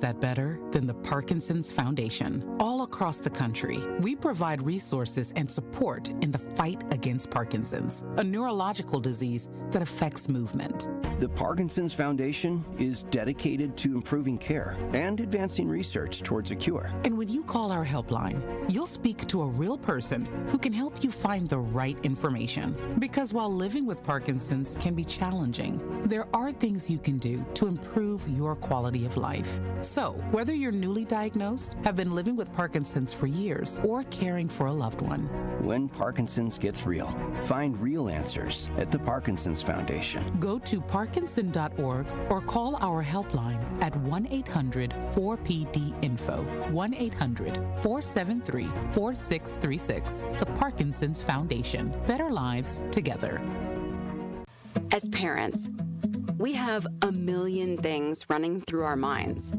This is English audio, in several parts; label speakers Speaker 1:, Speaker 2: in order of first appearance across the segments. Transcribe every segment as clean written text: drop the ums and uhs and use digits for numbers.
Speaker 1: that better than the Parkinson's Foundation. All across the country, we provide resources and support in the fight against Parkinson's, a neurological disease that affects movement.
Speaker 2: The Parkinson's Foundation is dedicated to improving care and advancing research towards a cure.
Speaker 1: And when you call our helpline, you'll speak to a real person who can help you find the right information. Because while living with Parkinson's can be challenging, there are things you can do to improve your quality of life. So, whether you're newly diagnosed, have been living with Parkinson's for years, or caring for a loved one,
Speaker 2: when Parkinson's gets real, find real answers at the Parkinson's Foundation.
Speaker 1: Go to parkinson.org or call our helpline at 1-800-4PD-INFO, 1-800-473-4636. The Parkinson's Foundation. Better lives together.
Speaker 3: As parents, we have a million things running through our minds.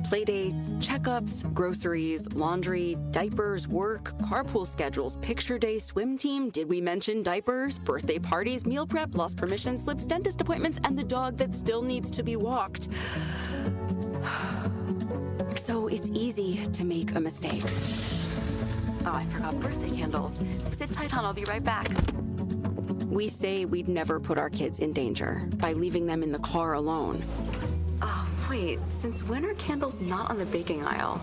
Speaker 3: Playdates, checkups, groceries, laundry, diapers, work, carpool schedules, picture day, swim team, did we mention diapers, birthday parties, meal prep, lost permission slips, dentist appointments, and the dog that still needs to be walked. So it's easy to make a mistake. Oh, I forgot birthday candles. Sit tight, hon, I'll be right back. We say we'd never put our kids in danger by leaving them in the car alone. Oh, wait, since when are candles not on the baking aisle?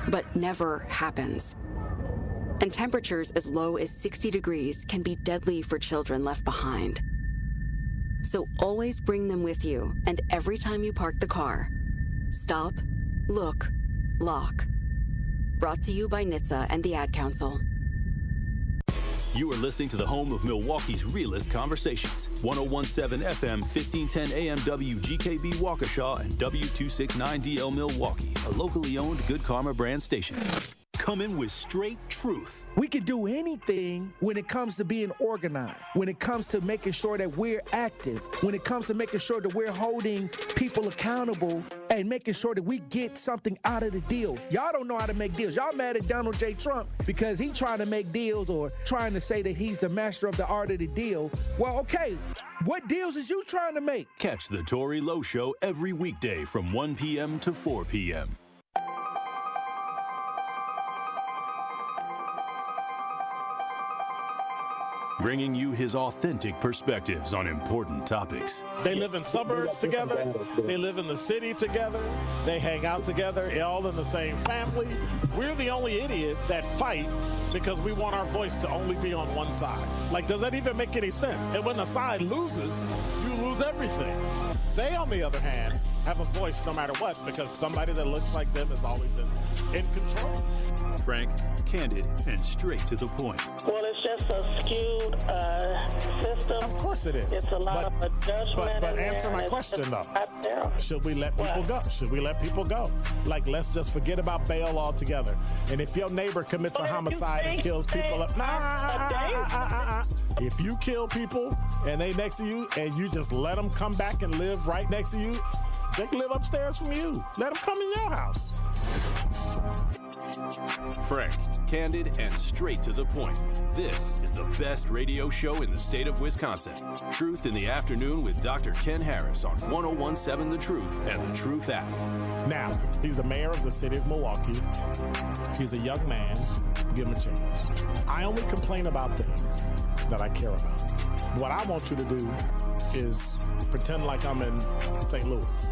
Speaker 3: But never happens. And temperatures as low as 60 degrees can be deadly for children left behind. So always bring them with you, and every time you park the car, stop, look, lock. Brought to you by NHTSA and the Ad Council.
Speaker 4: You are listening to the home of Milwaukee's realest conversations. 1017 FM, 1510 AM WGKB Waukesha and W269DL Milwaukee, a locally owned Good Karma brand station. Coming with straight truth.
Speaker 5: We can do anything when it comes to being organized, when it comes to making sure that we're active, when it comes to making sure that we're holding people accountable and making sure that we get something out of the deal. Y'all don't know how to make deals. Y'all mad at Donald J. Trump because he's trying to make deals or trying to say that he's the master of the art of the deal. Well, okay, what deals is you trying to make?
Speaker 4: Catch the Tory Lowe Show every weekday from 1 p.m. to 4 p.m. Bringing you his authentic perspectives on important topics.
Speaker 6: They live in suburbs together. They live in the city together. They hang out together, all in the same family. We're the only idiots that fight because we want our voice to only be on one side. Like, does that even make any sense? And when the side loses, you lose everything. They, on the other hand, have a voice no matter what because somebody that looks like them is always in control.
Speaker 4: Frank, candid, and straight to the point.
Speaker 7: Well, it's just a skewed system.
Speaker 6: Of course it is.
Speaker 7: It's a lot of judgment.
Speaker 6: But answer my question, though. Should we let people go? Should we let people go? Like, let's just forget about bail altogether. And if your neighbor commits a homicide and kills people up, if you kill people and they next to you and you just let them come back and live right next to you, they can live upstairs from you. Let them come in your house.
Speaker 4: Frank, candid, and straight to the point. This is the best radio show in the state of Wisconsin. Truth in the Afternoon with Dr. Ken Harris on 1017 The Truth and The Truth app.
Speaker 6: Now, he's the mayor of the city of Milwaukee. He's a young man. Give him a chance. I only complain about things that I care about. What I want you to do is pretend like I'm in St. Louis.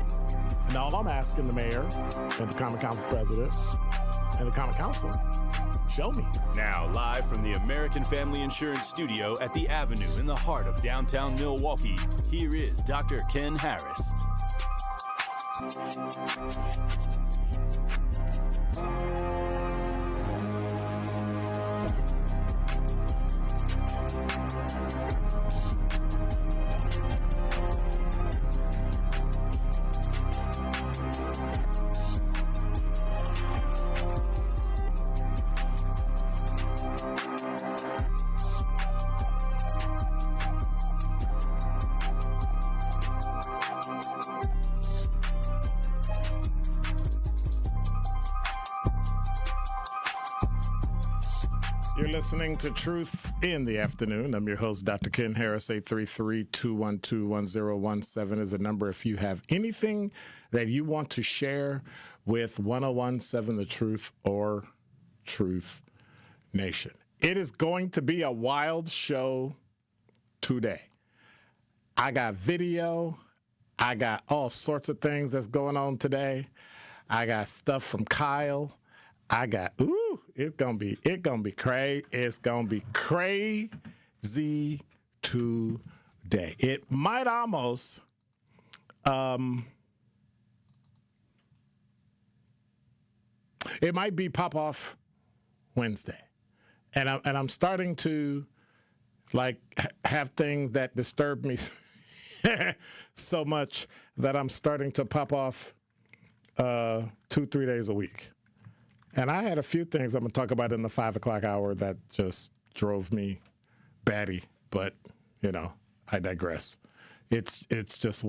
Speaker 6: And all I'm asking the mayor and the Common Council president and the Common Council, show me.
Speaker 4: Now, live from the American Family Insurance Studio at the Avenue in the heart of downtown Milwaukee, here is Dr. Ken Harris.
Speaker 6: You're listening to Truth in the Afternoon. I'm your host, Dr. Ken Harris. 833-212-1017 is the number if you have anything that you want to share with 1017 The Truth or Truth Nation. It is going to be a wild show today. I got video. I got all sorts of things that's going on today. I got stuff from Kyle. I got, it's gonna be crazy. It's gonna be crazy today. It might almost, it might be Pop Off Wednesday, and I'm starting to have things that disturb me so much that I'm starting to pop off 2-3 days a week. And I had a few things I'm going to talk about in the 5 o'clock hour that just drove me batty, but I digress. It's just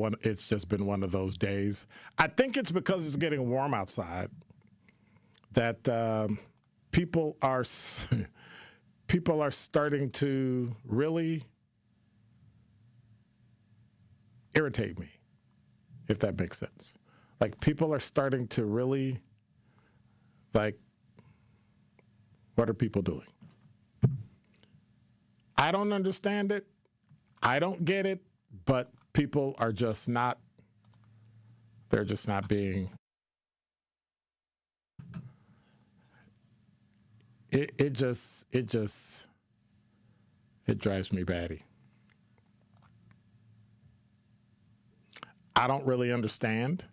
Speaker 6: been one of those days. I think it's because it's getting warm outside that people are starting to really irritate me, if that makes sense. Like, people are starting to really, what are people doing? I don't understand it. I don't get it, but people are just not, they're just not being, it drives me batty. I don't really understand.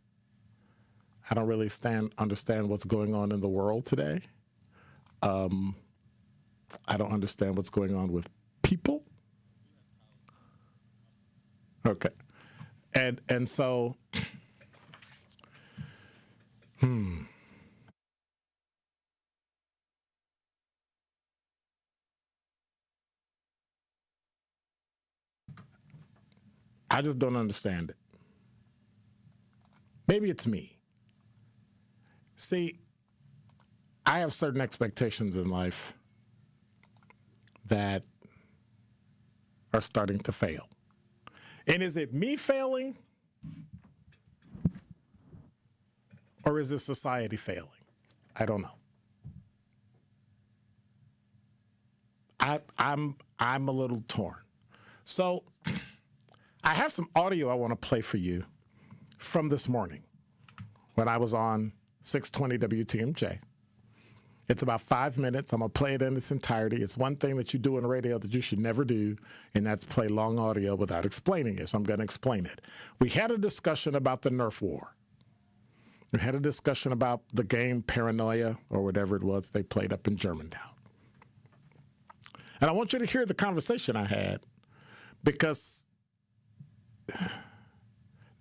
Speaker 6: I don't really understand what's going on in the world today. I don't understand what's going on with people. Okay. And so, I just don't understand it. Maybe it's me. See, I have certain expectations in life that are starting to fail. And is it me failing? Or is it society failing? I don't know. I'm a little torn. So I have some audio I want to play for you from this morning when I was on 620 WTMJ. It's about 5 minutes. I'm going to play it in its entirety. It's one thing that you do in radio that you should never do, and that's play long audio without explaining it. So I'm going to explain it. We had a discussion about the Nerf war. We had a discussion about the game Paranoia, or whatever it was they played up in Germantown. And I want you to hear the conversation I had, because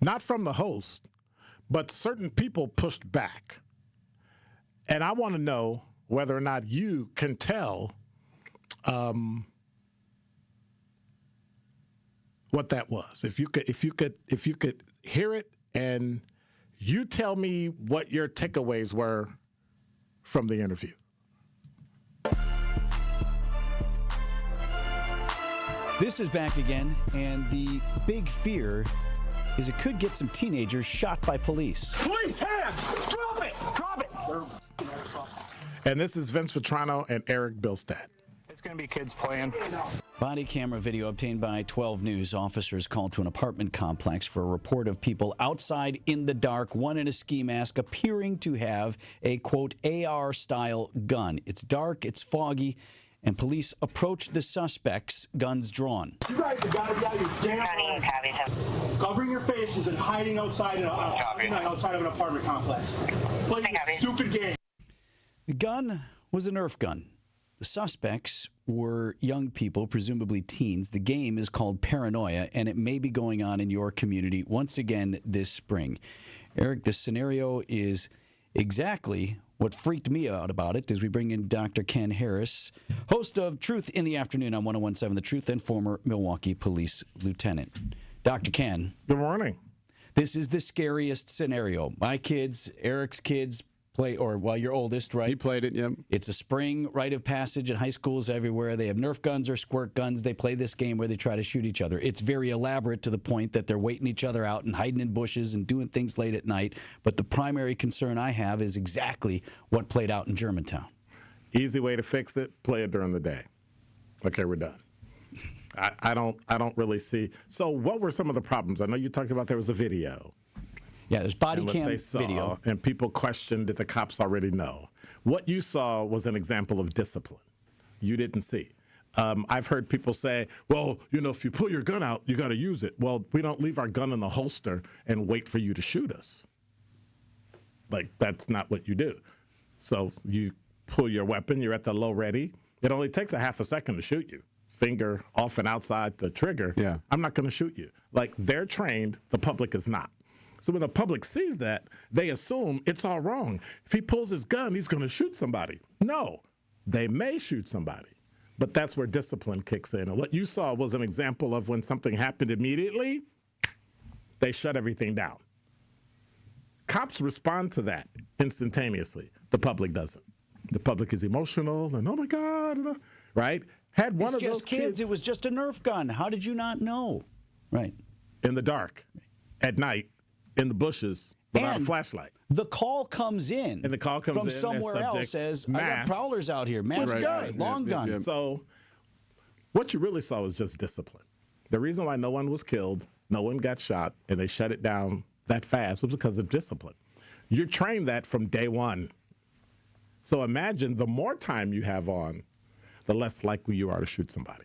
Speaker 6: not from the host, but certain people pushed back. And I want to know whether or not you can tell what that was. If you could hear it, and you tell me what your takeaways were from the interview.
Speaker 8: This is back again, and the big fear is it could get some teenagers shot by police.
Speaker 9: Police, hands! Drop it! Drop it!
Speaker 6: And this is Vince Vitrano and Eric Bilstad.
Speaker 9: It's going to be kids playing.
Speaker 8: Body camera video obtained by 12 News. Officers called to an apartment complex for a report of people outside in the dark, one in a ski mask, appearing to have a, quote, AR-style gun. It's dark, it's foggy, and police approached the suspects, guns drawn.
Speaker 9: You guys have got to get out your damn mind. Covering your faces and hiding outside of an apartment complex. Playing a stupid game.
Speaker 8: The gun was a Nerf gun. The suspects were young people, presumably teens. The game is called Paranoia, and it may be going on in your community once again this spring. Eric, the scenario is exactly what freaked me out about it as we bring in Dr. Ken Harris, host of Truth in the Afternoon on 1017 The Truth and former Milwaukee Police Lieutenant. Dr. Ken.
Speaker 6: Good morning.
Speaker 8: This is the scariest scenario. My kids, Eric's kids, play, or your oldest, right?
Speaker 10: He played it, yep.
Speaker 8: It's a spring rite of passage in high schools everywhere. They have Nerf guns or squirt guns. They play this game where they try to shoot each other. It's very elaborate to the point that they're waiting each other out and hiding in bushes and doing things late at night. But the primary concern I have is exactly what played out in Germantown.
Speaker 6: Easy way to fix it, play it during the day. Okay, we're done. I don't really see. So what were some of the problems? I know you talked about there was a video.
Speaker 8: Yeah, there's body cam video.
Speaker 6: And people questioned, did the cops already know? What you saw was an example of discipline. You didn't see. I've heard people say, well, if you pull your gun out, you got to use it. Well, we don't leave our gun in the holster and wait for you to shoot us. Like, that's not what you do. So you pull your weapon, you're at the low ready. It only takes a half a second to shoot you. Finger off and outside the trigger.
Speaker 10: Yeah.
Speaker 6: I'm not going to shoot you. Like, they're trained, the public is not. So when the public sees that, they assume it's all wrong. If he pulls his gun, he's going to shoot somebody. No, they may shoot somebody, but that's where discipline kicks in. And what you saw was an example of when something happened immediately, they shut everything down. Cops respond to that instantaneously. The public doesn't. The public is emotional and, oh, my God, right? Had one of those kids.
Speaker 8: It was just a Nerf gun. How did you not know? Right.
Speaker 6: In the dark, at night, in the bushes, without a flashlight.
Speaker 8: The call comes in.
Speaker 6: And the call comes
Speaker 8: from
Speaker 6: in
Speaker 8: somewhere else says, I got prowlers out here. Mass gun, long gun.
Speaker 6: So what you really saw was just discipline. The reason why no one was killed, no one got shot, and they shut it down that fast was because of discipline. You're trained that from day one. So imagine the more time you have on, the less likely you are to shoot somebody.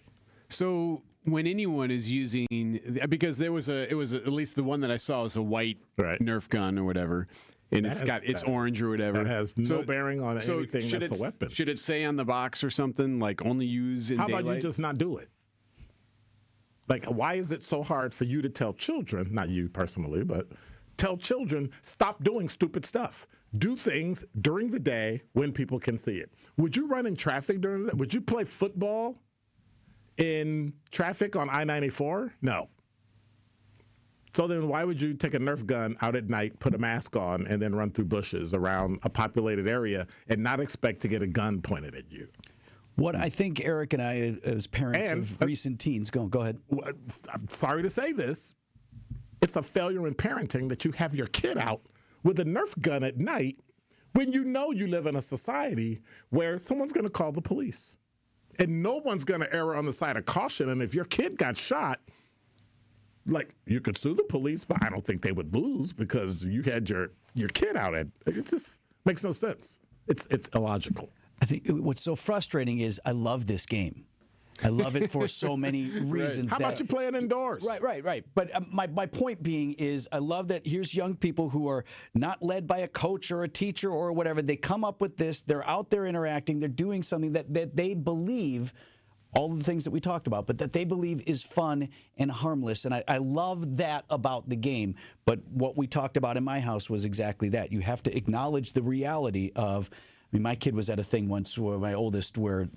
Speaker 10: So when anyone is using, because it was at least the one that I saw was a white Nerf gun or whatever, and it's orange or whatever.
Speaker 6: That has no bearing on anything that's a weapon.
Speaker 10: Should it say on the box or something, like only use in daylight?
Speaker 6: How about you just not do it? Like, why is it so hard for you to tell children, not you personally, but tell children, stop doing stupid stuff. Do things during the day when people can see it. Would you run in traffic during the day? Would you play football in traffic on I-94? No. So then why would you take a Nerf gun out at night, put a mask on, and then run through bushes around a populated area and not expect to get a gun pointed at you?
Speaker 8: What I think Eric and I, as parents of recent teens, go ahead.
Speaker 6: I'm sorry to say this. It's a failure in parenting that you have your kid out with a Nerf gun at night when you know you live in a society where someone's going to call the police. And no one's going to err on the side of caution. And if your kid got shot, like, you could sue the police, but I don't think they would lose because you had your kid out at it. Just makes no sense. It's illogical.
Speaker 8: I think what's so frustrating is I love this game. I love it for so many reasons.
Speaker 6: How about you play it indoors?
Speaker 8: Right. But my point being is I love that here's young people who are not led by a coach or a teacher or whatever. They come up with this. They're out there interacting. They're doing something that they believe, all the things that we talked about, but that they believe is fun and harmless. And I love that about the game. But what we talked about in my house was exactly that. You have to acknowledge the reality of, I mean, my kid was at a thing once, where my oldest, where,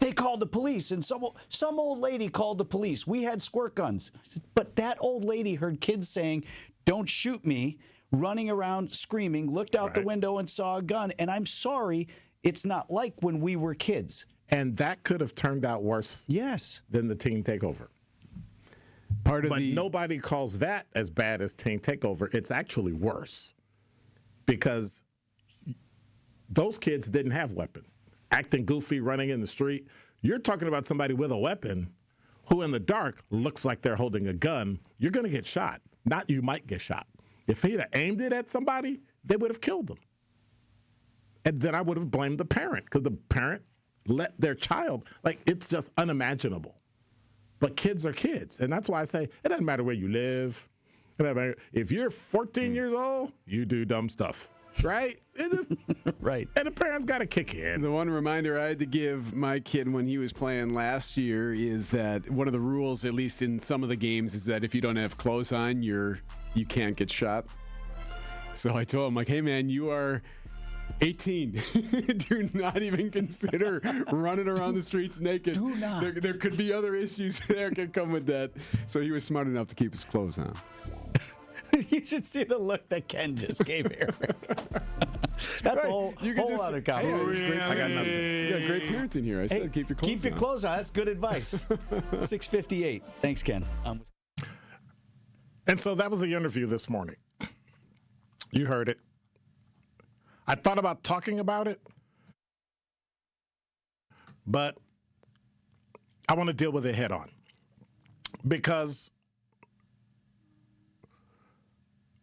Speaker 8: they called the police and some old lady called the police. We had squirt guns. I said, but that old lady heard kids saying, don't shoot me, running around screaming, looked out the window and saw a gun. And I'm sorry, it's not like when we were kids.
Speaker 6: And that could have turned out worse than the teen takeover. But nobody calls that as bad as teen takeover. It's actually worse because those kids didn't have weapons. Acting goofy, running in the street. You're talking about somebody with a weapon who in the dark looks like they're holding a gun. You're going to get shot. Not you might get shot. If he'd have aimed it at somebody, they would have killed them. And then I would have blamed the parent because the parent let their child, like, it's just unimaginable. But kids are kids. And that's why I say it doesn't matter where you live. It doesn't matter. If you're 14 years old, you do dumb stuff. Right?
Speaker 8: Right.
Speaker 6: And the parents got to kick in.
Speaker 10: The one reminder I had to give my kid when he was playing last year is that one of the rules, at least in some of the games, is that if you don't have clothes on, you can't get shot. So I told him, like, hey, man, you are 18. Do not even consider running around the streets naked.
Speaker 8: Do not.
Speaker 10: There could be other issues that could come with that. So he was smart enough to keep his clothes on.
Speaker 8: You should see the look that Ken just gave Eric. That's a whole other conversation.
Speaker 10: I got nothing. You got great parenting here. I said keep your clothes on.
Speaker 8: Keep your clothes on. That's good advice. 6:58. Thanks, Ken.
Speaker 6: And so that was the interview this morning. You heard it. I thought about talking about it, but I want to deal with it head on because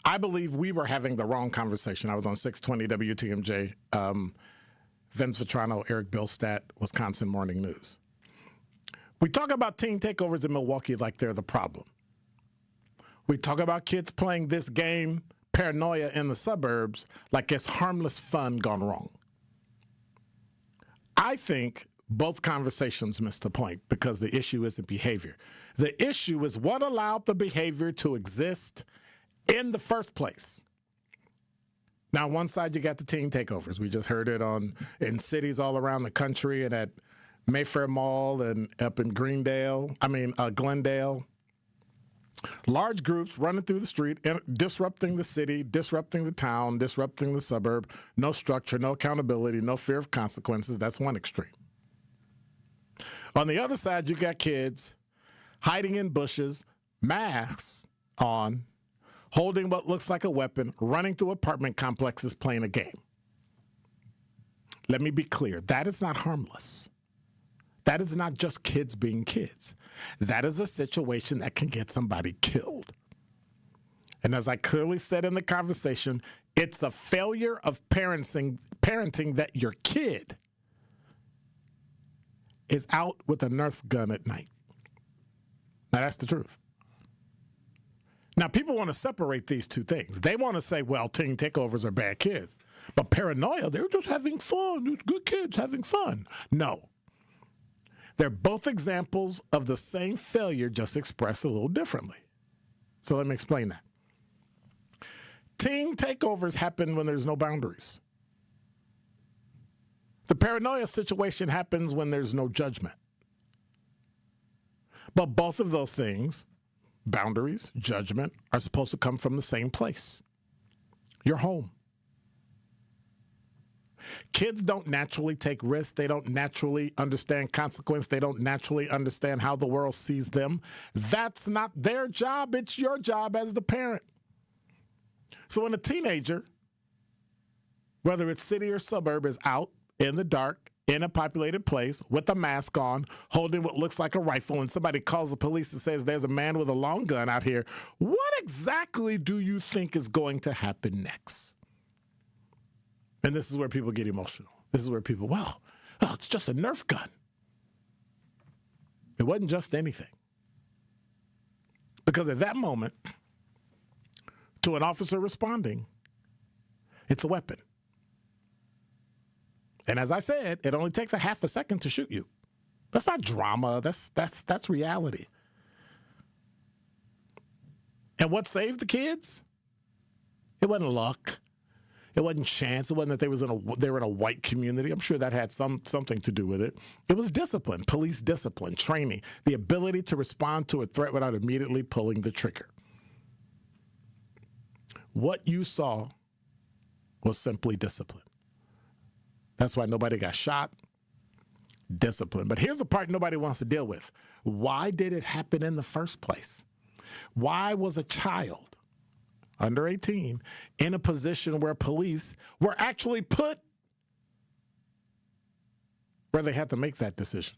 Speaker 6: I believe we were having the wrong conversation. I was on 620 WTMJ, Vince Vitrano, Eric Bilstat, Wisconsin Morning News. We talk about teen takeovers in Milwaukee like they're the problem. We talk about kids playing this game, paranoia in the suburbs, like it's harmless fun gone wrong. I think both conversations miss the point because the issue isn't behavior. The issue is what allowed the behavior to exist in the first place. Now, on one side, you got the teen takeovers. We just heard it in cities all around the country and at Mayfair Mall and up in Glendale. Large groups running through the street, disrupting the city, disrupting the town, disrupting the suburb. No structure, no accountability, no fear of consequences. That's one extreme. On the other side, you got kids hiding in bushes, masks on, holding what looks like a weapon, running through apartment complexes, playing a game. Let me be clear. That is not harmless. That is not just kids being kids. That is a situation that can get somebody killed. And as I clearly said in the conversation, it's a failure of parenting that your kid is out with a Nerf gun at night. Now, that's the truth. Now, people want to separate these two things. They want to say, well, teen takeovers are bad kids. But paranoia, they're just having fun. These good kids having fun. No. They're both examples of the same failure, just expressed a little differently. So let me explain that. Teen takeovers happen when there's no boundaries. The paranoia situation happens when there's no judgment. But both of those things, boundaries, judgment, are supposed to come from the same place, your home. Kids don't naturally take risks. They don't naturally understand consequence. They don't naturally understand how the world sees them. That's not their job. It's your job as the parent. So when a teenager, whether it's city or suburb, is out in the dark, in a populated place, with a mask on, holding what looks like a rifle, and somebody calls the police and says there's a man with a long gun out here, what exactly do you think is going to happen next? And this is where people get emotional. This is where people, it's just a Nerf gun. It wasn't just anything. Because at that moment, to an officer responding, it's a weapon. And as I said, it only takes a half a second to shoot you. That's not drama. That's reality. And what saved the kids? It wasn't luck. It wasn't chance. It wasn't that they were in a white community. I'm sure that had something to do with it. It was discipline, police discipline, training, the ability to respond to a threat without immediately pulling the trigger. What you saw was simply discipline. That's why nobody got shot. Discipline. But here's the part nobody wants to deal with. Why did it happen in the first place? Why was a child under 18 in a position where police were actually put where they had to make that decision?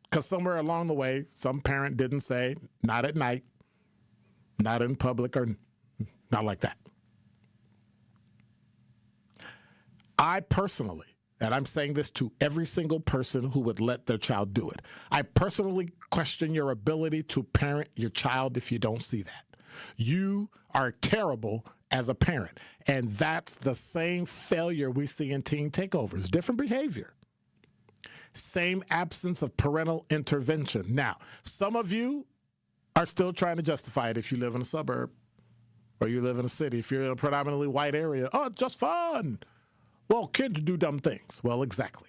Speaker 6: Because somewhere along the way, some parent didn't say, not at night, not in public, or not like that. I personally, and I'm saying this to every single person who would let their child do it, I personally question your ability to parent your child if you don't see that. You are terrible as a parent. And that's the same failure we see in teen takeovers. Different behavior. Same absence of parental intervention. Now, some of you are still trying to justify it if you live in a suburb or you live in a city. If you're in a predominantly white area, oh, it's just fun. Well, kids do dumb things. Well, exactly.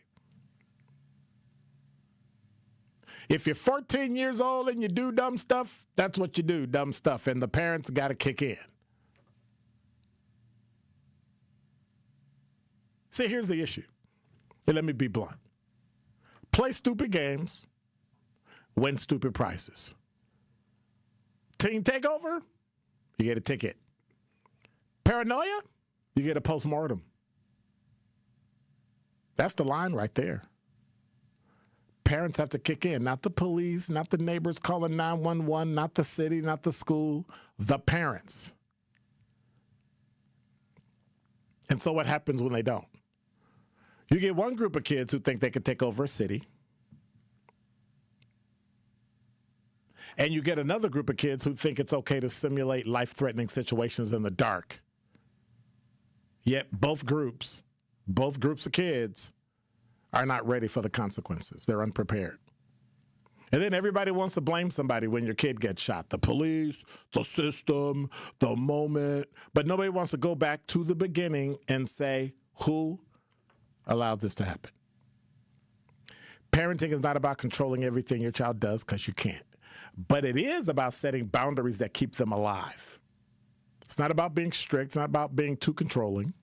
Speaker 6: If you're 14 years old and you do dumb stuff, that's what you do, dumb stuff, and the parents got to kick in. See, here's the issue. And let me be blunt. Play stupid games, win stupid prizes. Team takeover, you get a ticket. Paranoia, you get a postmortem. That's the line right there. Parents have to kick in, not the police, not the neighbors calling 911, not the city, not the school, the parents. And so what happens when they don't? You get one group of kids who think they can take over a city. And you get another group of kids who think it's okay to simulate life-threatening situations in the dark. Yet both groups of kids are not ready for the consequences. They're unprepared. And then everybody wants to blame somebody when your kid gets shot. The police, the system, the moment. But nobody wants to go back to the beginning and say, who allowed this to happen? Parenting is not about controlling everything your child does, because you can't. But it is about setting boundaries that keep them alive. It's not about being strict. It's not about being too controlling.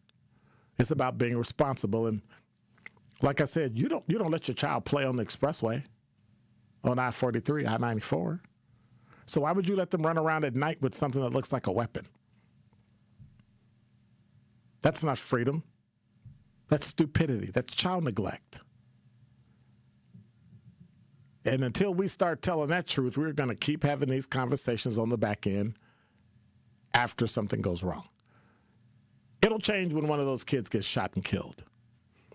Speaker 6: It's about being responsible. And like I said, you don't let your child play on the expressway, on I-43, I-94. So why would you let them run around at night with something that looks like a weapon? That's not freedom. That's stupidity. That's child neglect. And until we start telling that truth, we're going to keep having these conversations on the back end after something goes wrong. It'll change when one of those kids gets shot and killed.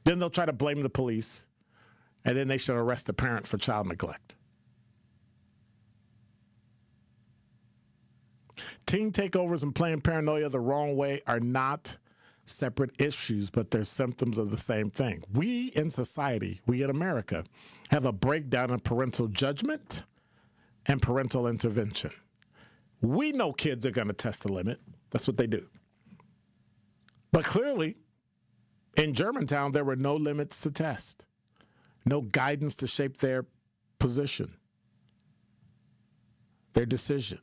Speaker 6: Then they'll try to blame the police, and then they should arrest the parent for child neglect. Teen takeovers and playing paranoia the wrong way are not separate issues, but they're symptoms of the same thing. We in society, we in America, have a breakdown in parental judgment and parental intervention. We know kids are going to test the limit. That's what they do. But clearly, in Germantown, there were no limits to test, no guidance to shape their position, their decision.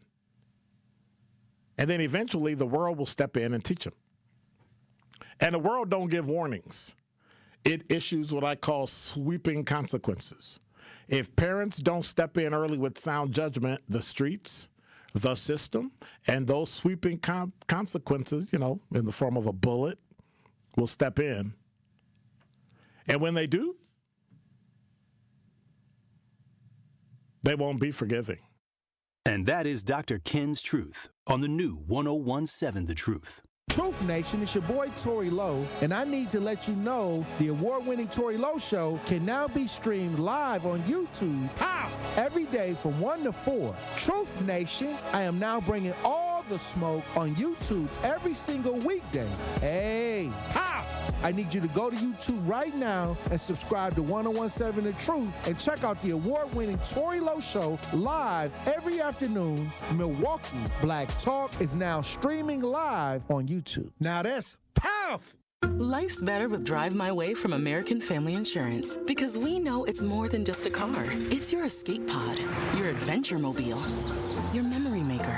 Speaker 6: And then eventually the world will step in and teach them. And the world don't give warnings. It issues what I call sweeping consequences. If parents don't step in early with sound judgment, the streets, the system, and those sweeping consequences, in the form of a bullet, will step in. And when they do, they won't be forgiving.
Speaker 4: And that is Dr. Ken's Truth on the new 101.7 The Truth.
Speaker 5: Truth Nation, it's your boy Tory Lowe, and I need to let you know the award-winning Tory Lowe Show can now be streamed live on YouTube. How? Every day from 1 to 4. Truth Nation, I am now bringing all the smoke on YouTube every single weekday. Hey, how? I need you to go to YouTube right now and subscribe to 101.7 The Truth and check out the award-winning Tory Lowe Show live every afternoon. Milwaukee Black Talk is now streaming live on YouTube. Now that's powerful.
Speaker 11: Life's better with Drive My Way from American Family Insurance, because we know it's more than just a car. It's your escape pod, your adventure mobile, your memory maker.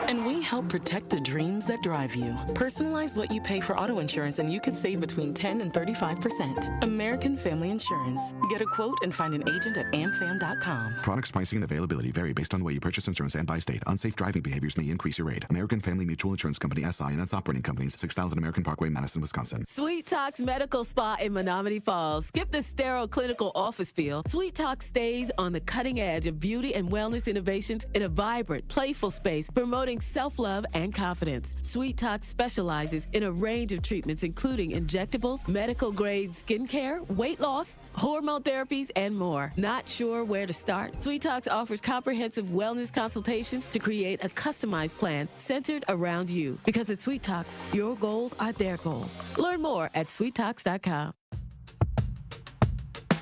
Speaker 11: And we help protect the dreams that drive you. Personalize what you pay for auto insurance and you could save between 10 and 35%. American Family Insurance. Get a quote and find an agent at amfam.com.
Speaker 12: Products, pricing, and availability vary based on the way you purchase insurance and by state. Unsafe driving behaviors may increase your rate. American Family Mutual Insurance Company, SI, and its operating companies, 6000 American Parkway, Madison, Wisconsin.
Speaker 13: Sweet Talks Medical Spa in Menominee Falls. Skip the sterile clinical office feel. Sweet Talk stays on the cutting edge of beauty and wellness innovations in a vibrant, playful space, promoting self-love and confidence. Sweet Talk specializes in a range of treatments, including injectables, medical-grade skincare, weight loss, hormone therapies, and more. Not sure where to start? Sweet Talks offers comprehensive wellness consultations to create a customized plan centered around you. Because at Sweet Talks, your goals are their goals. Learn more at sweettalks.com.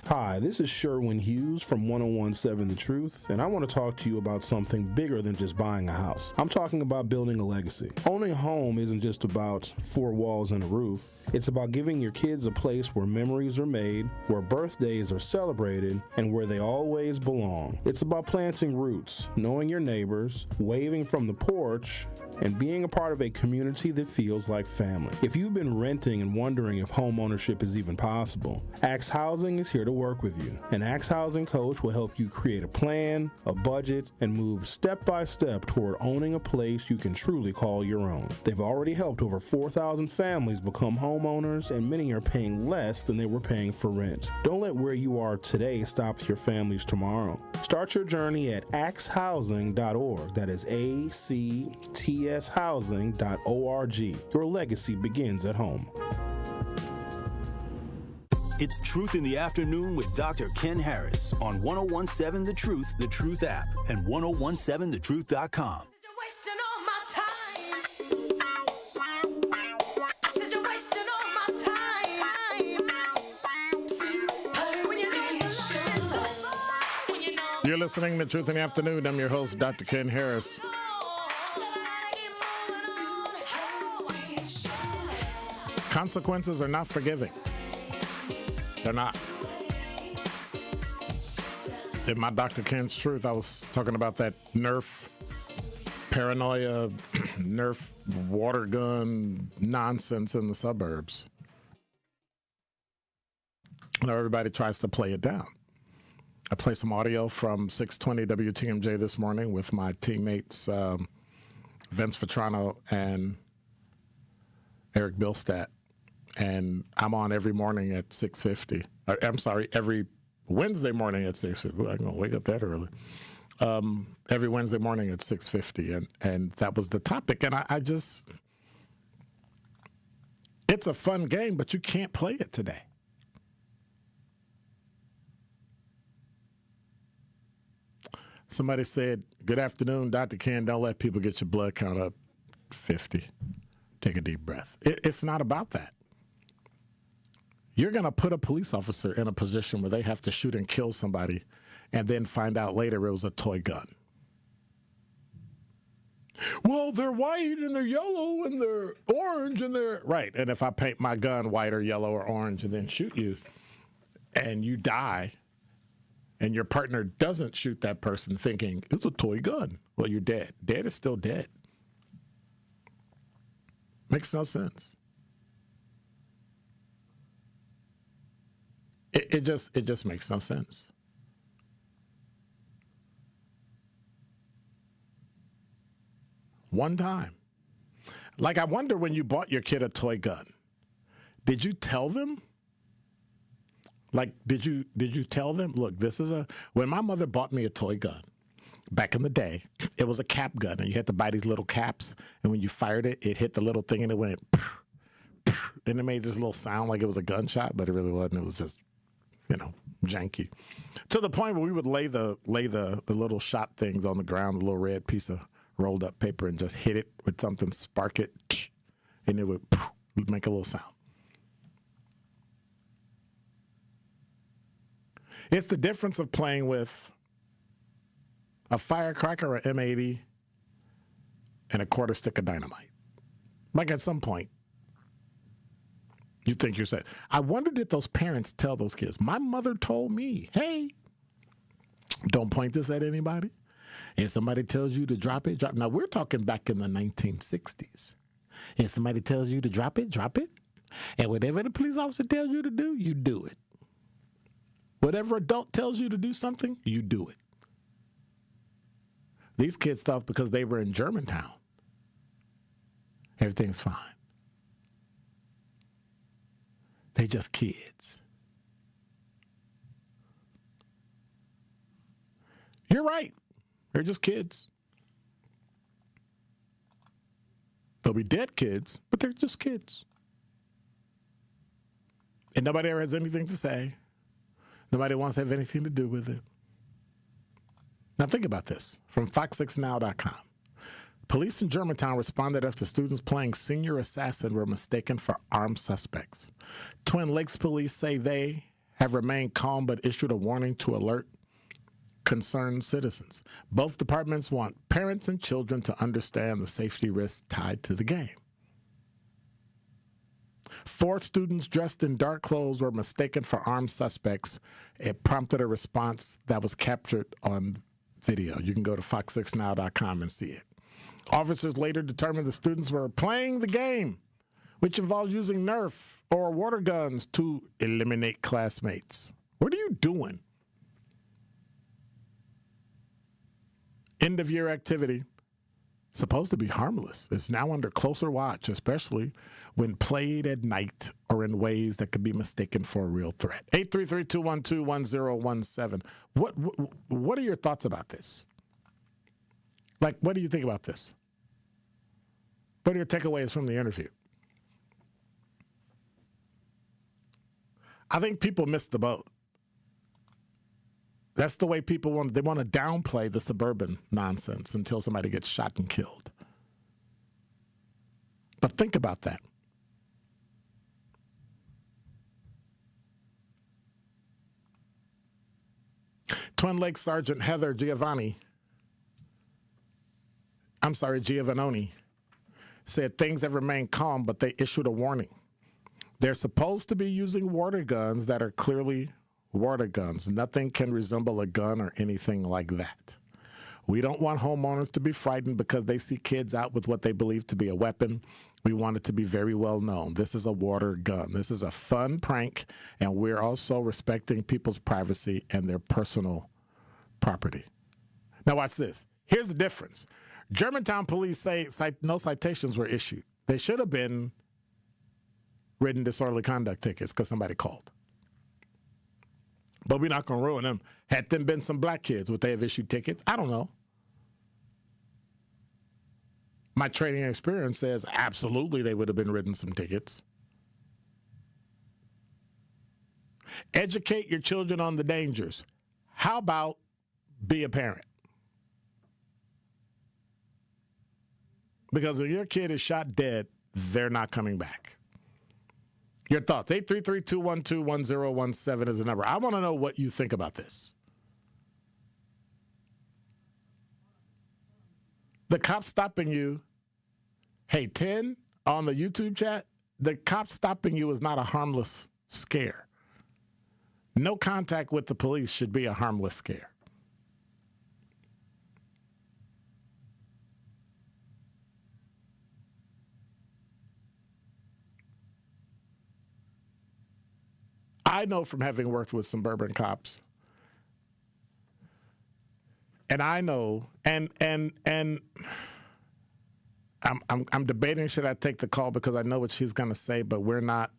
Speaker 14: Hi, this is Sherwin Hughes from 101.7 The Truth, and I want to talk to you about something bigger than just buying a house. I'm talking about building a legacy. Owning a home isn't just about 4 walls and a roof. It's about giving your kids a place where memories are made, where birthdays are celebrated, and where they always belong. It's about planting roots, knowing your neighbors, waving from the porch, and being a part of a community that feels like family. If you've been renting and wondering if home ownership is even possible, Axe Housing is here to work with you. An Axe Housing coach will help you create a plan, a budget, and move step by step toward owning a place you can truly call your own. They've already helped over 4,000 families become homeowners, and many are paying less than they were paying for rent. Don't let where you are today stop your families tomorrow. Start your journey at axehousing.org. That is ACTS housing.org. Your legacy begins at home.
Speaker 4: It's Truth in the Afternoon with Dr. Ken Harris on 1017 The Truth app, and 1017thetruth.com.
Speaker 6: You're listening to Truth in the Afternoon. I'm your host, Dr. Ken Harris. Consequences are not forgiving. They're not. In my Dr. Ken's Truth, I was talking about that Nerf paranoia, Nerf water gun nonsense in the suburbs. Now everybody tries to play it down. I played some audio from 620 WTMJ this morning with my teammates Vince Vetrano and Eric Bilstat. And I'm on every morning at 6:50. I'm sorry, every Wednesday morning at 6:50. I'm going to wake up that early. Every Wednesday morning at 6:50. And that was the topic. And I just, it's a fun game, but you can't play it today. Somebody said, "Good afternoon, Dr. Ken. Don't let people get your blood count up 50. Take a deep breath." It's not about that. You're going to put a police officer in a position where they have to shoot and kill somebody and then find out later it was a toy gun. Well, they're white and they're yellow and they're orange and they're... Right, and if I paint my gun white or yellow or orange and then shoot you and you die and your partner doesn't shoot that person thinking, it's a toy gun, well, you're dead. Dead is still dead. Makes no sense. It just makes no sense. One time. Like, I wonder, when you bought your kid a toy gun, did you tell them? Like, did you tell them, look, this is when my mother bought me a toy gun back in the day, it was a cap gun, and you had to buy these little caps, and when you fired it, it hit the little thing, and it went, and it made this little sound like it was a gunshot, but it really wasn't. It was just, janky. To the point where we would lay the little shot things on the ground, the little red piece of rolled up paper, and just hit it with something, spark it, and it would make a little sound. It's the difference of playing with a firecracker or M80 and a quarter stick of dynamite. Like, at some point, you think you're safe. I wonder, did those parents tell those kids, my mother told me, hey, don't point this at anybody. If somebody tells you to drop it, drop it. Now, we're talking back in the 1960s. If somebody tells you to drop it, drop it. And whatever the police officer tells you to do, you do it. Whatever adult tells you to do something, you do it. These kids thought because they were in Germantown, everything's fine. They just kids. You're right. They're just kids. They'll be dead kids, but they're just kids. And nobody ever has anything to say. Nobody wants to have anything to do with it. Now think about this. From fox6now.com. Police in Germantown responded after students playing senior assassin were mistaken for armed suspects. Twin Lakes police say they have remained calm but issued a warning to alert concerned citizens. Both departments want parents and children to understand the safety risks tied to the game. 4 students dressed in dark clothes were mistaken for armed suspects. It prompted a response that was captured on video. You can go to fox6now.com and see it. Officers later determined the students were playing the game, which involves using Nerf or water guns to eliminate classmates. What are you doing? End of year activity. Supposed to be harmless. It's now under closer watch, especially when played at night or in ways that could be mistaken for a real threat. 833-212-1017. What are your thoughts about this? Like, what do you think about this? What are your takeaways from the interview? I think people missed the boat. That's the way people want. They want to downplay the suburban nonsense until somebody gets shot and killed. But think about that. Twin Lakes Sergeant Heather Giovanni, said things have remained calm, but they issued a warning. They're supposed to be using water guns that are clearly water guns. Nothing can resemble a gun or anything like that. We don't want homeowners to be frightened because they see kids out with what they believe to be a weapon. We want it to be very well known. This is a water gun. This is a fun prank, and we're also respecting people's privacy and their personal property. Now watch this. Here's the difference. Germantown police say no citations were issued. They should have been written disorderly conduct tickets because somebody called. But we're not going to ruin them. Had them been some black kids, would they have issued tickets? I don't know. My training experience says absolutely they would have been written some tickets. Educate your children on the dangers. How about be a parent? Because if your kid is shot dead, they're not coming back. Your thoughts, 833-212-1017 is the number. I want to know what you think about this. The cops stopping you, hey, 10 on the YouTube chat, the cops stopping you is not a harmless scare. No contact with the police should be a harmless scare. I know from having worked with suburban cops, and I know, and I'm debating should I take the call because I know what she's going to say, but we're not.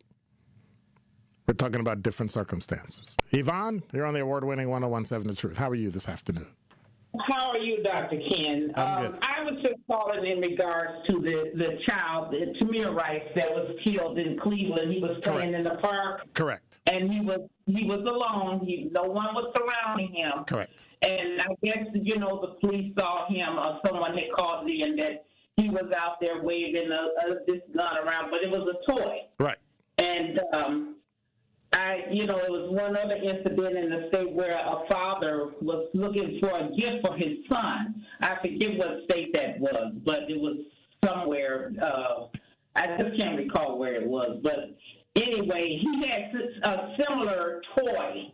Speaker 6: We're talking about different circumstances. Yvonne, you're on the award-winning 1017 The Truth. How are you this afternoon?
Speaker 7: How are you, Dr. Ken?
Speaker 6: I'm good.
Speaker 7: I was just calling in regards to the child, Tamir Rice, that was killed in Cleveland. He was playing in the park.
Speaker 6: Correct.
Speaker 7: And he was alone. No one was surrounding him.
Speaker 6: Correct.
Speaker 7: And I guess, the police saw him, or someone had called in that he was out there waving this gun around, but it was a toy.
Speaker 6: Right.
Speaker 7: And it was one other incident in the state where a father was looking for a gift for his son. I forget what state that was, but it was somewhere. I just can't recall where it was. But anyway, he had a similar toy,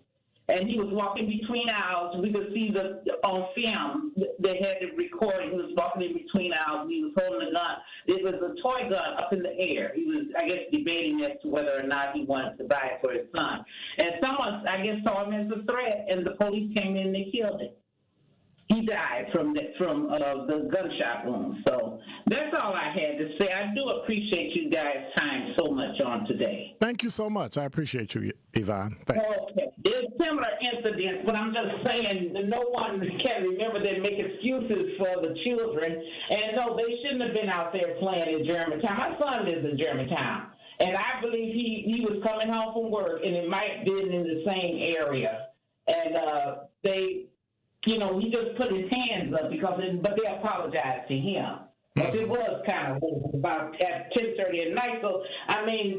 Speaker 7: and he was walking between aisles. We could see on film, they had it recording. He was walking in between aisles. He was holding a gun. It was a toy gun up in the air. He was, I guess, debating as to whether or not he wanted to buy it for his son. And someone, I guess, saw him as a threat, and the police came in and they killed him. He died from the gunshot wound. So that's all I had to say. I do appreciate you guys' time so much on today.
Speaker 6: Thank you so much. I appreciate you, Yvonne. Thanks.
Speaker 7: Okay. It's similar incidents, but I'm just saying that no one can remember they make excuses for the children. And no, they shouldn't have been out there playing in Germantown. My son lives in Germantown. And I believe he was coming home from work, and it might have been in the same area. And he just put his hands up but they apologized to him. But it was kind of about at 10:30 at night. So, I mean,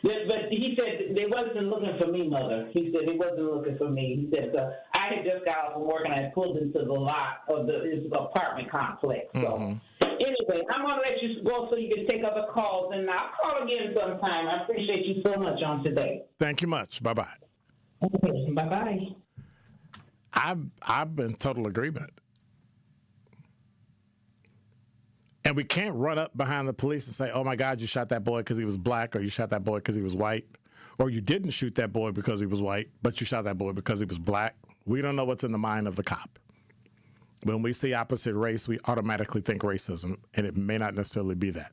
Speaker 7: but he said they wasn't looking for me, Mother. He said they wasn't looking for me. He said I had just got off from work and I pulled into the lot of this apartment complex. So, anyway, I'm going to let you go so you can take other calls, and I'll call again sometime. I appreciate you so much on today.
Speaker 6: Thank you much. Bye-bye.
Speaker 7: Okay, bye-bye.
Speaker 6: I'm in total agreement. And we can't run up behind the police and say, oh, my God, you shot that boy because he was black, or you shot that boy because he was white, or you didn't shoot that boy because he was white, but you shot that boy because he was black. We don't know what's in the mind of the cop. When we see opposite race, we automatically think racism, and it may not necessarily be that.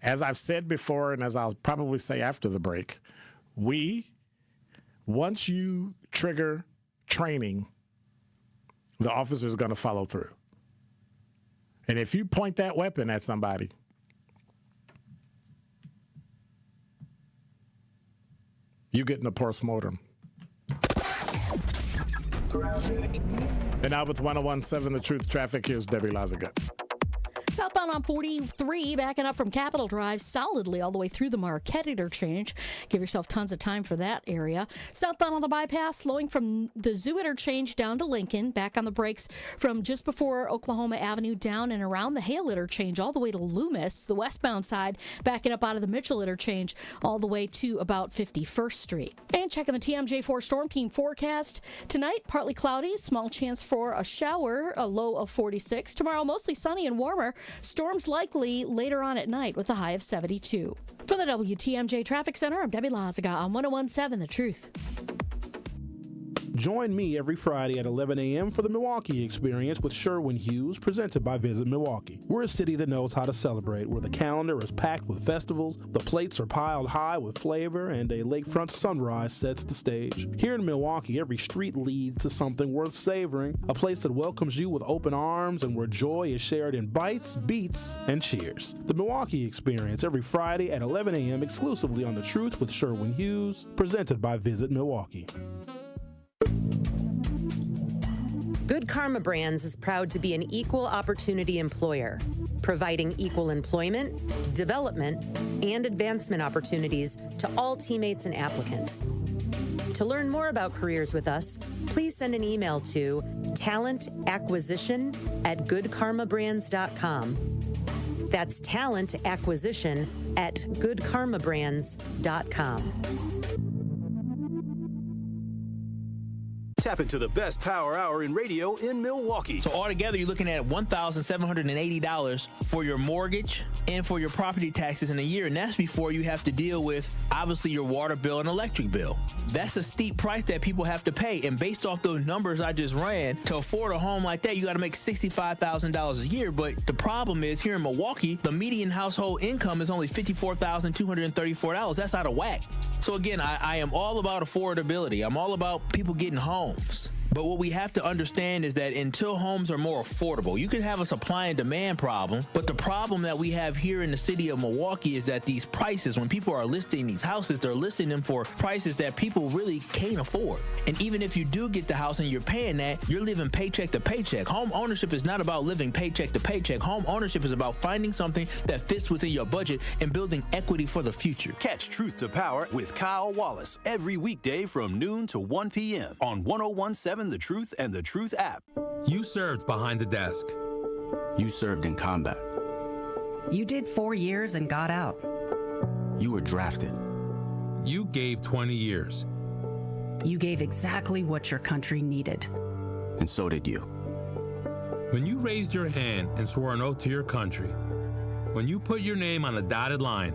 Speaker 6: As I've said before, and as I'll probably say after the break, once you trigger training, the officer is going to follow through. And if you point that weapon at somebody, you get in a postmortem. And now with 101.7 The Truth Traffic, here's Debbie Lazaga.
Speaker 15: Southbound on 43, backing up from Capitol Drive solidly all the way through the Marquette interchange. Give yourself tons of time for that area. Southbound on the bypass, slowing from the Zoo interchange down to Lincoln. Back on the brakes from just before Oklahoma Avenue down and around the Hale interchange all the way to Loomis. The westbound side backing up out of the Mitchell interchange all the way to about 51st Street. And checking the TMJ4 Storm Team forecast. Tonight, partly cloudy, small chance for a shower, a low of 46. Tomorrow, mostly sunny and warmer. Storms likely later on at night with a high of 72. For the WTMJ Traffic Center, I'm Debbie Lazaga on 101.7 The Truth.
Speaker 14: Join me every Friday at 11 a.m. for the Milwaukee Experience with Sherwin Hughes, presented by Visit Milwaukee. We're a city that knows how to celebrate, where the calendar is packed with festivals, the plates are piled high with flavor, and a lakefront sunrise sets the stage. Here in Milwaukee, every street leads to something worth savoring, a place that welcomes you with open arms and where joy is shared in bites, beats, and cheers. The Milwaukee Experience every Friday at 11 a.m. exclusively on The Truth with Sherwin Hughes, presented by Visit Milwaukee.
Speaker 16: Good Karma Brands is proud to be an equal opportunity employer, providing equal employment, development, and advancement opportunities to all teammates and applicants. To learn more about careers with us, please send an email to talentacquisition@goodkarmabrands.com. That's talentacquisition@goodkarmabrands.com.
Speaker 4: Tap into the best power hour in radio in Milwaukee.
Speaker 17: So altogether, you're looking at $1,780 for your mortgage and for your property taxes in a year. And that's before you have to deal with, obviously, your water bill and electric bill. That's a steep price that people have to pay. And based off those numbers I just ran, to afford a home like that, you got to make $65,000 a year. But the problem is, here in Milwaukee, the median household income is only $54,234. That's out of whack. So again, I am all about affordability. I'm all about people getting homes. But what we have to understand is that until homes are more affordable, you can have a supply and demand problem. But the problem that we have here in the city of Milwaukee is that these prices, when people are listing these houses, they're listing them for prices that people really can't afford. And even if you do get the house and you're paying that, you're living paycheck to paycheck. Home ownership is not about living paycheck to paycheck. Home ownership is about finding something that fits within your budget and building equity for the future.
Speaker 4: Catch Truth to Power with Kyle Wallace every weekday from noon to 1 p.m. on 101.7 The Truth and The Truth app.
Speaker 18: You served behind the desk.
Speaker 19: You served in combat.
Speaker 20: You did 4 years and got out.
Speaker 19: You were drafted.
Speaker 18: You gave 20 years.
Speaker 20: You gave exactly what your country needed.
Speaker 19: And so did you.
Speaker 18: When you raised your hand and swore an oath to your country, when you put your name on a dotted line,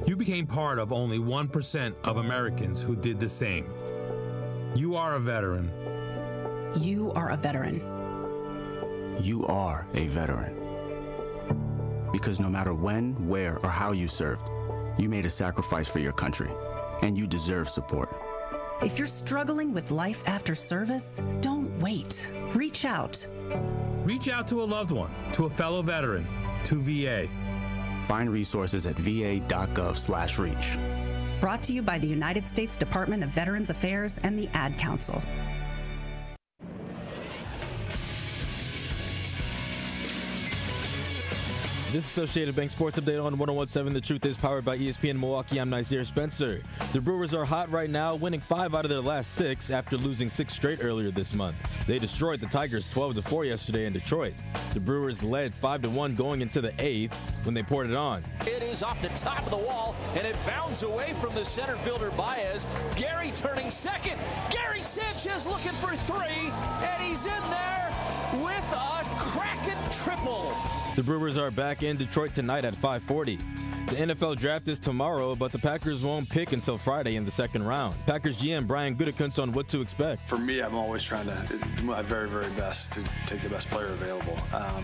Speaker 18: you became part of only 1% of Americans who did the same. You are a veteran.
Speaker 20: You are a veteran.
Speaker 19: You are a veteran. Because no matter when, where, or how you served, you made a sacrifice for your country, and you deserve support.
Speaker 20: If you're struggling with life after service, don't wait. Reach out.
Speaker 18: Reach out to a loved one, to a fellow veteran, to VA.
Speaker 19: Find resources at va.gov/reach.
Speaker 20: Brought to you by the United States Department of Veterans Affairs and the Ad Council.
Speaker 21: This Associated Bank Sports Update on 101.7 The Truth is powered by ESPN Milwaukee. I'm Nazir Spencer. The Brewers are hot right now, winning 5 out of their last 6 after losing 6 straight earlier this month. They destroyed the Tigers 12-4 yesterday in Detroit. The Brewers led 5-1 going into the 8th when they poured it on.
Speaker 22: It is off the top of the wall, and it bounds away from the center fielder Baez. Gary turning second. Gary Sanchez looking for 3, and he's in there. with a cracking triple.
Speaker 21: The Brewers are back in Detroit tonight at 5:40. The NFL draft is tomorrow, but the Packers won't pick until Friday in the second round. Packers GM Brian Gutekunst on what to expect.
Speaker 1: For me, I'm always trying to do my very, very best to take the best player available. I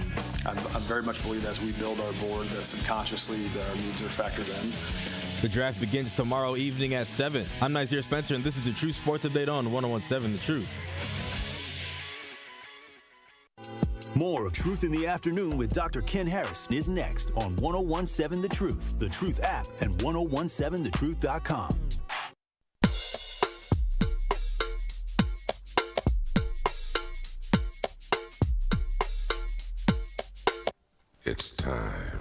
Speaker 1: very much believe as we build our board that subconsciously that our needs are factored in.
Speaker 21: The draft begins tomorrow evening at 7. I'm Xavier Spencer, and this is the True Sports Update on 101.7 The Truth.
Speaker 4: More of Truth in the Afternoon with Dr. Ken Harrison is next on 101.7 The Truth, The Truth app, and 1017thetruth.com.
Speaker 2: It's time.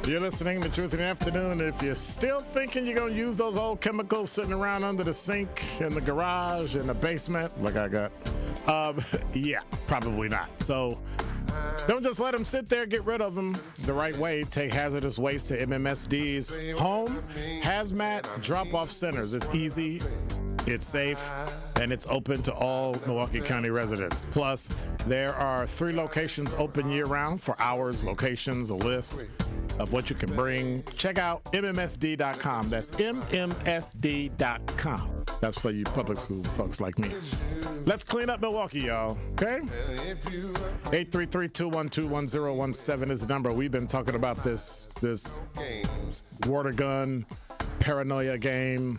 Speaker 6: You're listening to Truth in the Afternoon. If you're still thinking you're going to use those old chemicals sitting around under the sink, in the garage, in the basement, like I got, yeah, probably not. So don't just let them sit there. Get rid of them the right way. Take hazardous waste to MMSD's home hazmat drop-off centers. It's easy, it's safe, and it's open to all Milwaukee County residents. Plus, there are 3 locations open year-round for hours, locations, a list of what you can bring. Check out MMSD.com. That's MMSD.com. That's for you public school folks like me. Let's clean up Milwaukee, y'all. Okay? 833-212-1017 is the number. We've been talking about this water gun paranoia game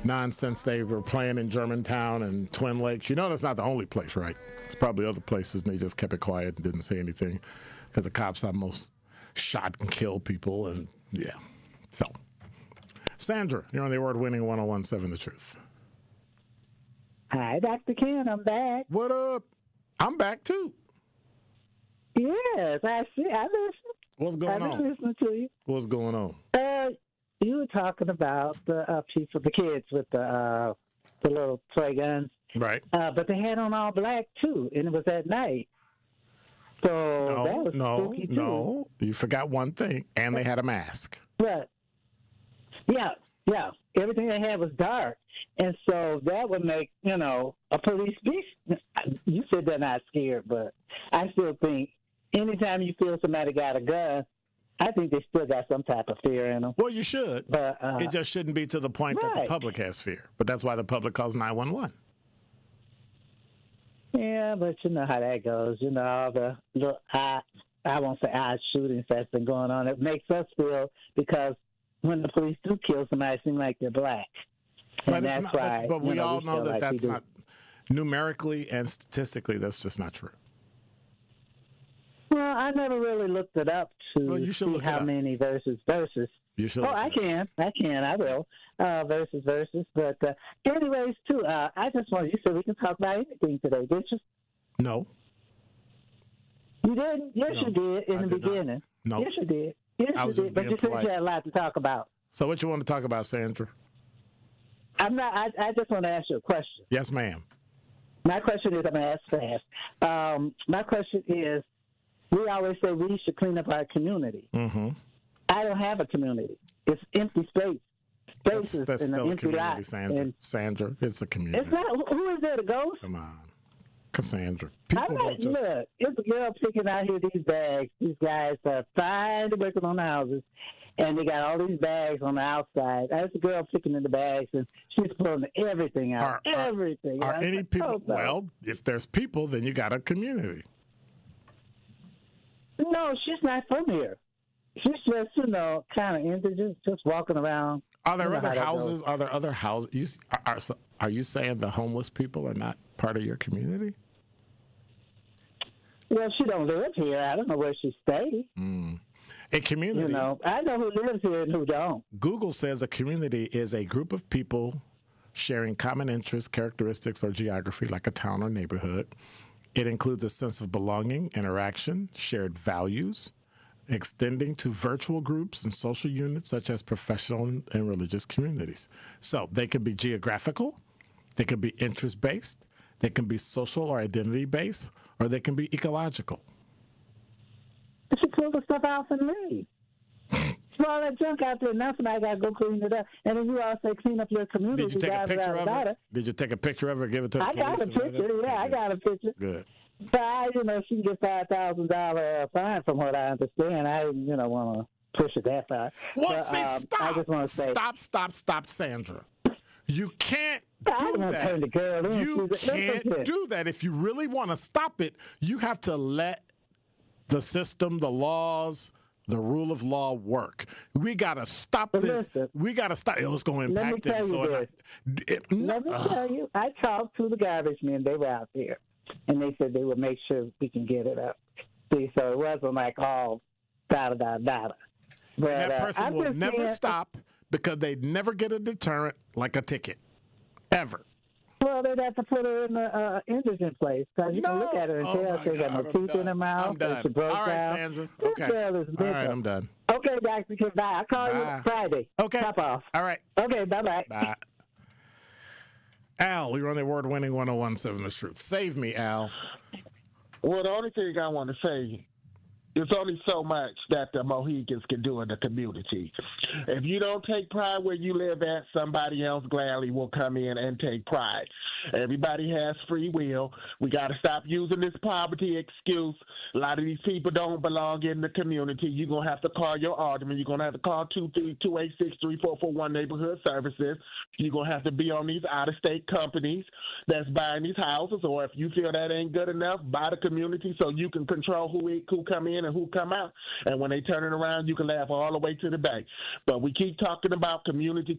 Speaker 6: nonsense they were playing in Germantown and Twin Lakes. You know that's not the only place, right? It's probably other places, and they just kept it quiet and didn't say anything because the cops almost shot and killed people, and yeah. So, Sandra, you're on the award-winning 101.7 The Truth.
Speaker 23: Hi, Dr. Ken. I'm back.
Speaker 6: What up? I'm back too.
Speaker 23: Yes, I see. I listen.
Speaker 6: What's going on?
Speaker 23: I've been listening to you.
Speaker 6: What's going on?
Speaker 23: You were talking about the piece of the kids with the little toy guns,
Speaker 6: right?
Speaker 23: But they had on all black too, and it was at night. So that was spooky too.
Speaker 6: No, you forgot one thing, and they had a mask.
Speaker 23: But yeah, everything they had was dark, and so that would make a police be. You said they're not scared, but I still think anytime you feel somebody got a gun, I think they still got some type of fear in them.
Speaker 6: Well, you should,
Speaker 23: but
Speaker 6: it just shouldn't be to the point that the public has fear. But that's why the public calls 911.
Speaker 23: Yeah, but you know how that goes. You know, all the little I won't say odd shootings that's been going on. It makes us feel, because when the police do kill somebody, it seems like they're black.
Speaker 6: But that's not, why. But we all know that that's not numerically and statistically. That's just not true.
Speaker 23: Well, I never really looked it up to see how many versus.
Speaker 6: You should.
Speaker 23: Oh, I can. I will. Versus. But anyways, too, I just wanted, you said we can talk about anything today, didn't you?
Speaker 6: No.
Speaker 23: You didn't? Yes, you did in the beginning.
Speaker 6: No.
Speaker 23: Yes, you did. Yes, you did. But you said you had a lot to talk about.
Speaker 6: So what you want to talk about, Sandra?
Speaker 23: I'm not. I just want to ask you a question.
Speaker 6: Yes, ma'am.
Speaker 23: My question is, I'm going to ask fast. My question is, we always say we should clean up our community.
Speaker 6: Mm-hmm.
Speaker 23: I don't have a community. It's empty space.
Speaker 6: That's still a community, Sandra. It's a community.
Speaker 23: It's not. Who is there to go?
Speaker 6: Come on, Cassandra.
Speaker 23: Look, it's a girl picking out here these bags. These guys are fine working on the houses, and they got all these bags on the outside. That's a girl picking in the bags, and she's pulling everything out. Everything.
Speaker 6: Are any people? Well, if there's people, then you got a community.
Speaker 23: No, she's not from here. She's just, kind of indigent, just walking around.
Speaker 6: Are there other houses? Are there other houses? Are you saying the homeless people are not part of your community?
Speaker 23: Well, she don't live here. I don't know where she stays.
Speaker 6: A community.
Speaker 23: I know who lives here and who don't.
Speaker 6: Google says a community is a group of people sharing common interests, characteristics, or geography, like a town or neighborhood. It includes a sense of belonging, interaction, shared values, extending to virtual groups and social units such as professional and religious communities. So they can be geographical, they can be interest-based, they can be social or identity-based, or they can be ecological.
Speaker 23: She pulled the stuff out and leave. all that junk out there, now somebody got to go clean it up. And then you also clean up your community.
Speaker 6: Did you take a picture of it? Did you take a picture of it and give it to the police?
Speaker 23: I got a picture. Yeah, I got a picture.
Speaker 6: Good.
Speaker 23: But, she get $5,000 fine from what I understand. I didn't, want to push it that far.
Speaker 6: Well,
Speaker 23: but,
Speaker 6: stop.
Speaker 23: I just want to say.
Speaker 6: Stop, Sandra. You can't do that. You can't do that. If you really want to stop it, you have to let the system, the laws, the rule of law work. We got to stop this. We got to stop. It's going to impact them.
Speaker 23: Let me tell you, I talked to the garbage men. They were out there, and they said they would make sure we can get it up. See, so it wasn't like all da-da-da-da-da. But
Speaker 6: and that person will never stop because they never get a deterrent like a ticket, ever.
Speaker 23: Well, they'd have to put her in the indigent place because you can look at her and tell if they got no teeth in her mouth.
Speaker 6: I'm done.
Speaker 23: She broke
Speaker 6: All right,
Speaker 23: down.
Speaker 6: Sandra. Okay. All right, I'm done.
Speaker 23: Okay, Dr. Bye. I'll call you Friday.
Speaker 6: Okay.
Speaker 23: Pop off.
Speaker 6: All right.
Speaker 23: Okay, bye-bye.
Speaker 6: Bye. Al, you're on the award-winning 101.7 The Truth. Save me, Al.
Speaker 3: Well, the only thing I want to say, there's only so much that the Mohicans can do in the community. If you don't take pride where you live at, somebody else gladly will come in and take pride. Everybody has free will. We got to stop using this poverty excuse. A lot of these people don't belong in the community. You're going to have to call your alderman. You're going to have to call 286-3441 Neighborhood Services. You're going to have to be on these out-of-state companies that's buying these houses, or if you feel that ain't good enough, buy the community so you can control who come in and who come out. And when they turn it around, you can laugh all the way to the bank. But we keep talking about community.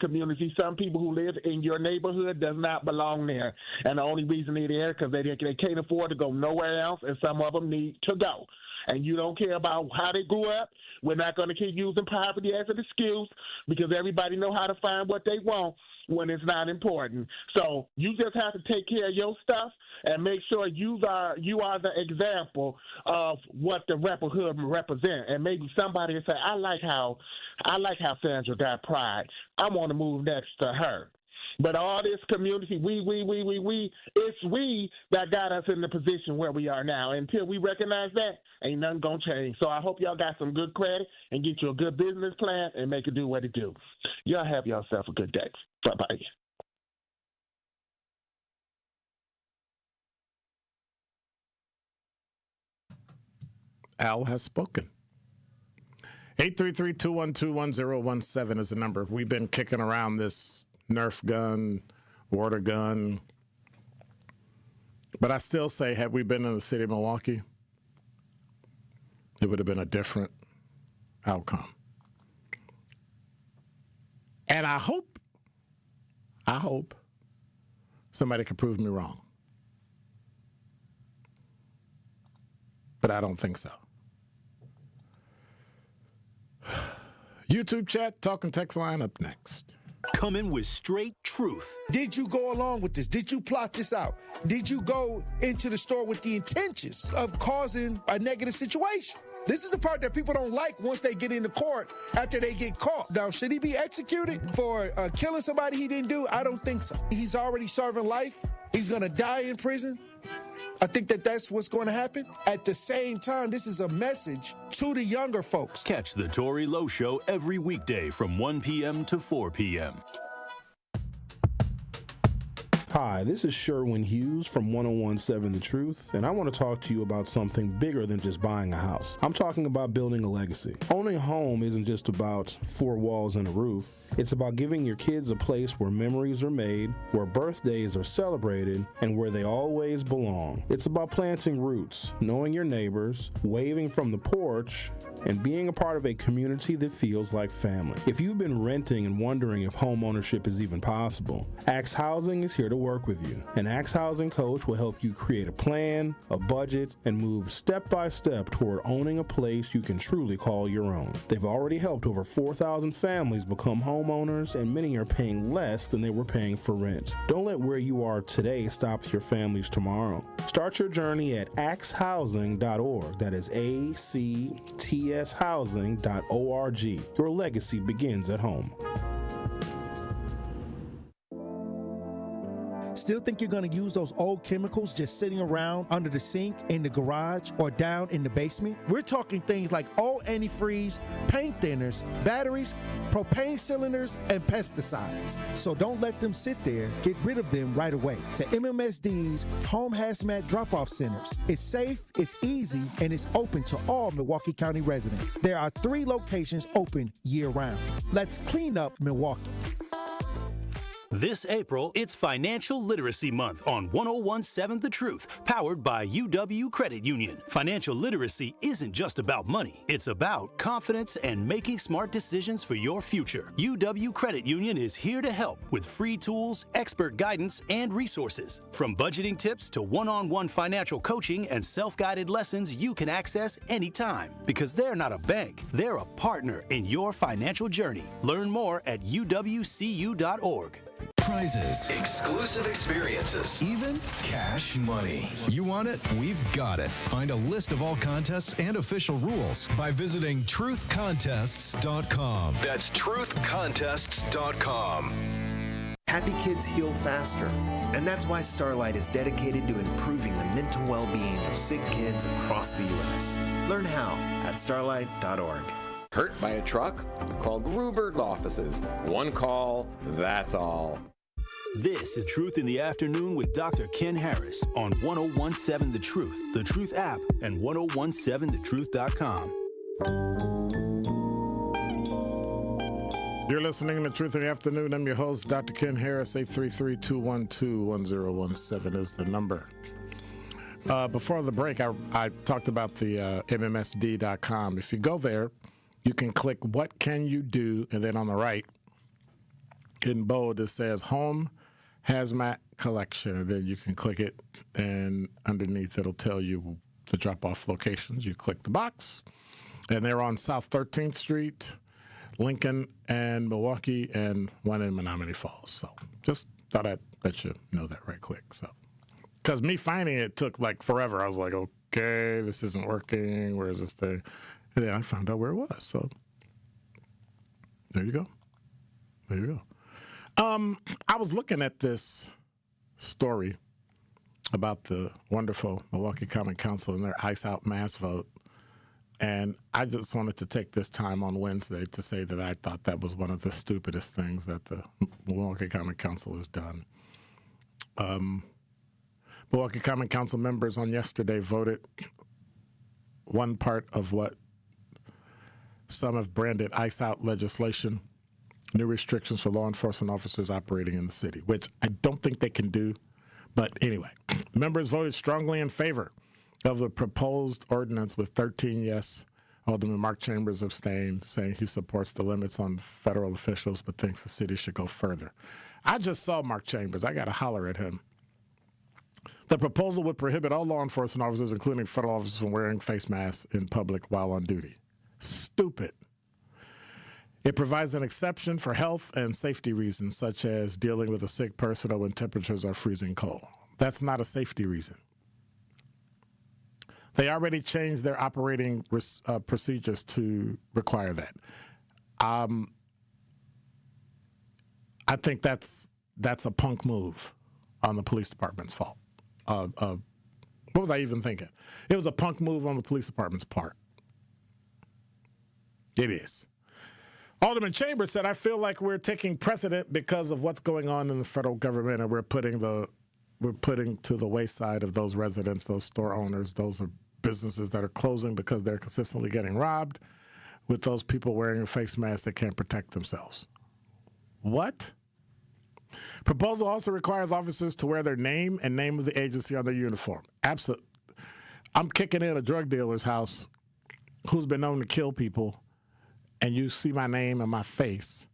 Speaker 3: Some people who live in your neighborhood does not belong there. And the only reason they're there because they can't afford to go nowhere else, and some of them need to go. And you don't care about how they grew up. We're not going to keep using poverty as an excuse because everybody know how to find what they want when it's not important. So you just have to take care of your stuff and make sure you are the example of what the neighborhood represent. And maybe somebody will say, I like how Sandra got pride. I want to move next to her. But all this community, it's we that got us in the position where we are now. Until we recognize that, ain't nothing going to change. So I hope y'all got some good credit and get you a good business plan and make it do what it do. Y'all have yourself a good day. Bye-bye.
Speaker 6: Al has spoken. 833-212-1017 is the number. We've been kicking around this Nerf gun, water gun. But I still say, had we been in the city of Milwaukee, it would have been a different outcome. And I hope somebody can prove me wrong. But I don't think so. YouTube chat, talk and text line up next.
Speaker 4: Coming with straight truth.
Speaker 5: Did you go along with this? Did you plot this out? Did you go into the store with the intentions of causing a negative situation? This is the part that people don't like once they get into court after they get caught. Now, should he be executed for killing somebody he didn't do? I don't think so. He's already serving life. He's going to die in prison. I think that's what's going to happen. At the same time, this is a message to the younger folks.
Speaker 4: Catch the Tory Lowe Show every weekday from 1 p.m. to 4 p.m.
Speaker 14: Hi, this is Sherwin Hughes from 101.7 The Truth, and I want to talk to you about something bigger than just buying a house. I'm talking about building a legacy. Owning a home isn't just about four walls and a roof. It's about giving your kids a place where memories are made, where birthdays are celebrated, and where they always belong. It's about planting roots, knowing your neighbors, waving from the porch, and being a part of a community that feels like family. If you've been renting and wondering if home ownership is even possible, Axe Housing is here to work with you. An Axe Housing coach will help you create a plan, a budget, and move step by step toward owning a place you can truly call your own. They've already helped over 4,000 families become homeowners, and many are paying less than they were paying for rent. Don't let where you are today stop your family's tomorrow. Start your journey at axehousing.org. That is ACTShousing.org. Your legacy begins at home.
Speaker 5: Still think you're going to use those old chemicals just sitting around under the sink, in the garage, or down in the basement? We're talking things like old antifreeze, paint thinners, batteries, propane cylinders, and pesticides. So don't let them sit there. Get rid of them right away. To MMSD's Home Hazmat Drop-Off Centers. It's safe, it's easy, and it's open to all Milwaukee County residents. There are 3 locations open year-round. Let's clean up Milwaukee.
Speaker 4: This April, it's Financial Literacy Month on 1017 The Truth, powered by UW Credit Union. Financial literacy isn't just about money. It's about confidence and making smart decisions for your future. UW Credit Union is here to help with free tools, expert guidance, and resources. From budgeting tips to one-on-one financial coaching and self-guided lessons you can access anytime. Because they're not a bank, they're a partner in your financial journey. Learn more at uwcu.org.
Speaker 8: Prizes, exclusive experiences, even cash money. You want it? We've got it. Find a list of all contests and official rules by visiting truthcontests.com. That's truthcontests.com.
Speaker 9: Happy kids heal faster, and that's why Starlight is dedicated to improving the mental well-being of sick kids across the U.S. Learn how at starlight.org.
Speaker 10: Hurt by a truck? Call Gruber offices. One call, that's all.
Speaker 4: This is Truth in the Afternoon with Dr. Ken Harris on 1017 The Truth, The Truth app, and 1017thetruth.com.
Speaker 6: You're listening to Truth in the Afternoon. I'm your host, Dr. Ken Harris. 833-212-1017 is the number. Before the break, I talked about the MMSD.com. If you go there, you can click What Can You Do? And then on the right, in bold, it says Home Hazmat Collection. And then you can click it, and underneath it'll tell you the drop-off locations. You click the box, and they're on South 13th Street, Lincoln, and Milwaukee, and one in Menominee Falls. So just thought I'd let you know that right quick. So, because me finding it took like forever. I was like, okay, this isn't working. Where is this thing? And then I found out where it was. So there you go. There you go. I was looking at this story about the wonderful Milwaukee Common Council and their ice out mass vote. And I just wanted to take this time on Wednesday to say that I thought that was one of the stupidest things that the Milwaukee Common Council has done. Milwaukee Common Council members on yesterday voted one part of what some have branded ice out legislation, new restrictions for law enforcement officers operating in the city, which I don't think they can do. But anyway, members voted strongly in favor of the proposed ordinance with 13 yes. Alderman Mark Chambers abstained, saying he supports the limits on federal officials but thinks the city should go further. I just saw Mark Chambers. I got to holler at him. The proposal would prohibit all law enforcement officers, including federal officers, from wearing face masks in public while on duty. Stupid. It provides an exception for health and safety reasons, such as dealing with a sick person or when temperatures are freezing cold. That's not a safety reason. They already changed their operating procedures to require that. I think that's a punk move on the police department's fault. What was I even thinking? It was a punk move on the police department's part. It is. Alderman Chambers said, I feel like we're taking precedent because of what's going on in the federal government, and we're putting to the wayside of those residents, those store owners, those are businesses that are closing because they're consistently getting robbed, with those people wearing a face mask that can't protect themselves. What? Proposal also requires officers to wear their name and name of the agency on their uniform. Absolutely. I'm kicking in a drug dealer's house who's been known to kill people, and you see my name and my face,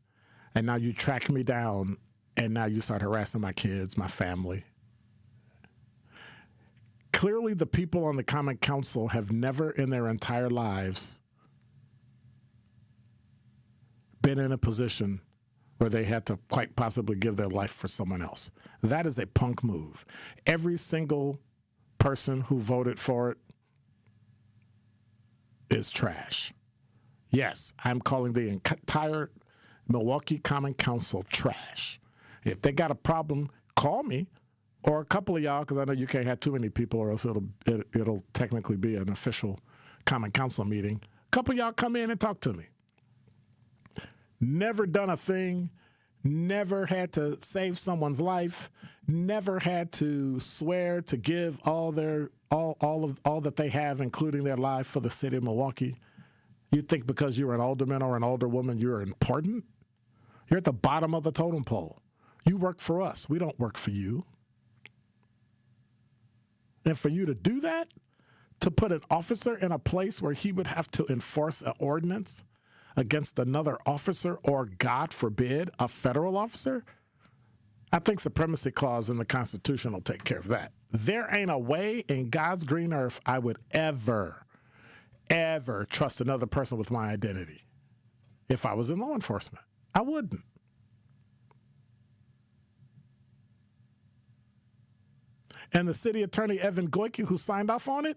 Speaker 6: and now you track me down, and now you start harassing my kids, my family. Clearly, the people on the Common Council have never in their entire lives been in a position where they had to quite possibly give their life for someone else. That is a punk move. Every single person who voted for it is trash. Yes, I'm calling the entire Milwaukee Common Council trash. If they got a problem, call me.
Speaker 11: or a couple of y'all, because I know you can't have too many people or else it'll technically be an official Common Council meeting. A couple of y'all come in and talk to me. Never done a thing, never had to save someone's life, never had to swear to give all that they have, including their life, for the city of Milwaukee. You think because you're an alderman or an alderwoman, you're important? You're at the bottom of the totem pole. You work for us. We don't work for you. And for you to do that, to put an officer in a place where he would have to enforce an ordinance against another officer, or God forbid, a federal officer, I think supremacy clause in the Constitution will take care of that. There ain't a way in God's green earth I would ever trust another person with my identity. If I was in law enforcement, I wouldn't. And the city attorney, Evan Goyke, who signed off on it,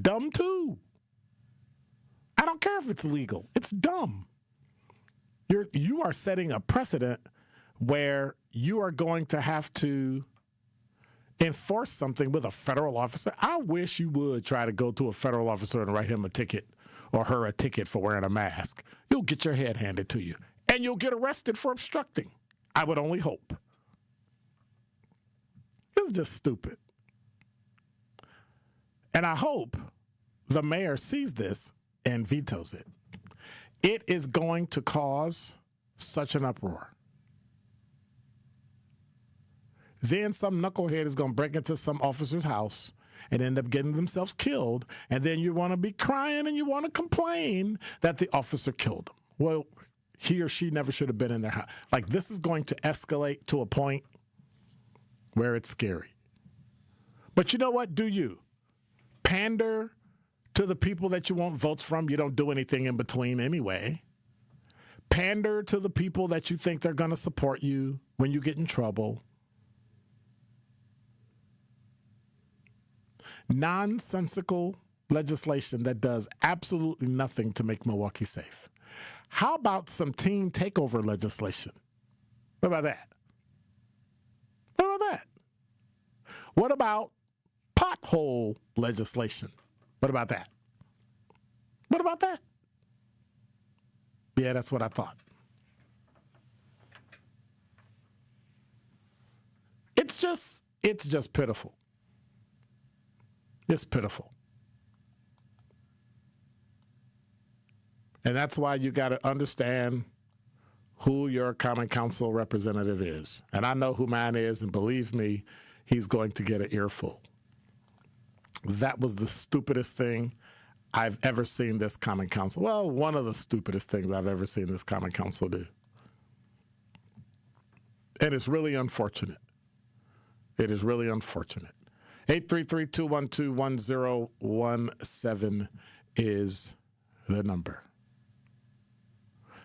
Speaker 11: dumb too. I don't care if it's legal. It's dumb. You are setting a precedent where you are going to have to enforce something with a federal officer. I wish you would try to go to a federal officer and write him a ticket or her a ticket for wearing a mask. You'll get your head handed to you, and you'll get arrested for obstructing. I would only hope. It's just stupid. And I hope the mayor sees this and vetoes it. It is going to cause such an uproar. Then some knucklehead is going to break into some officer's house and end up getting themselves killed, and then you want to be crying and you want to complain that the officer killed him. Well, he or she never should have been in their house. Like, this is going to escalate to a point where it's scary. But you know what? Do you pander to the people that you want votes from? You don't do anything in between anyway. Pander to the people that you think they're going to support you when you get in trouble. Nonsensical legislation that does absolutely nothing to make Milwaukee safe. How about some teen takeover legislation? What about that? What about that? What about pothole legislation? What about that? What about that? Yeah, that's what I thought. It's just pitiful. It's pitiful. And that's why you got to understand who your Common Council representative is. And I know who mine is, and believe me, he's going to get an earful. That was the stupidest thing I've ever seen this Common Council. Well, one of the stupidest things I've ever seen this Common Council do. And it's really unfortunate. It is really unfortunate. 833-212-1017 is the number.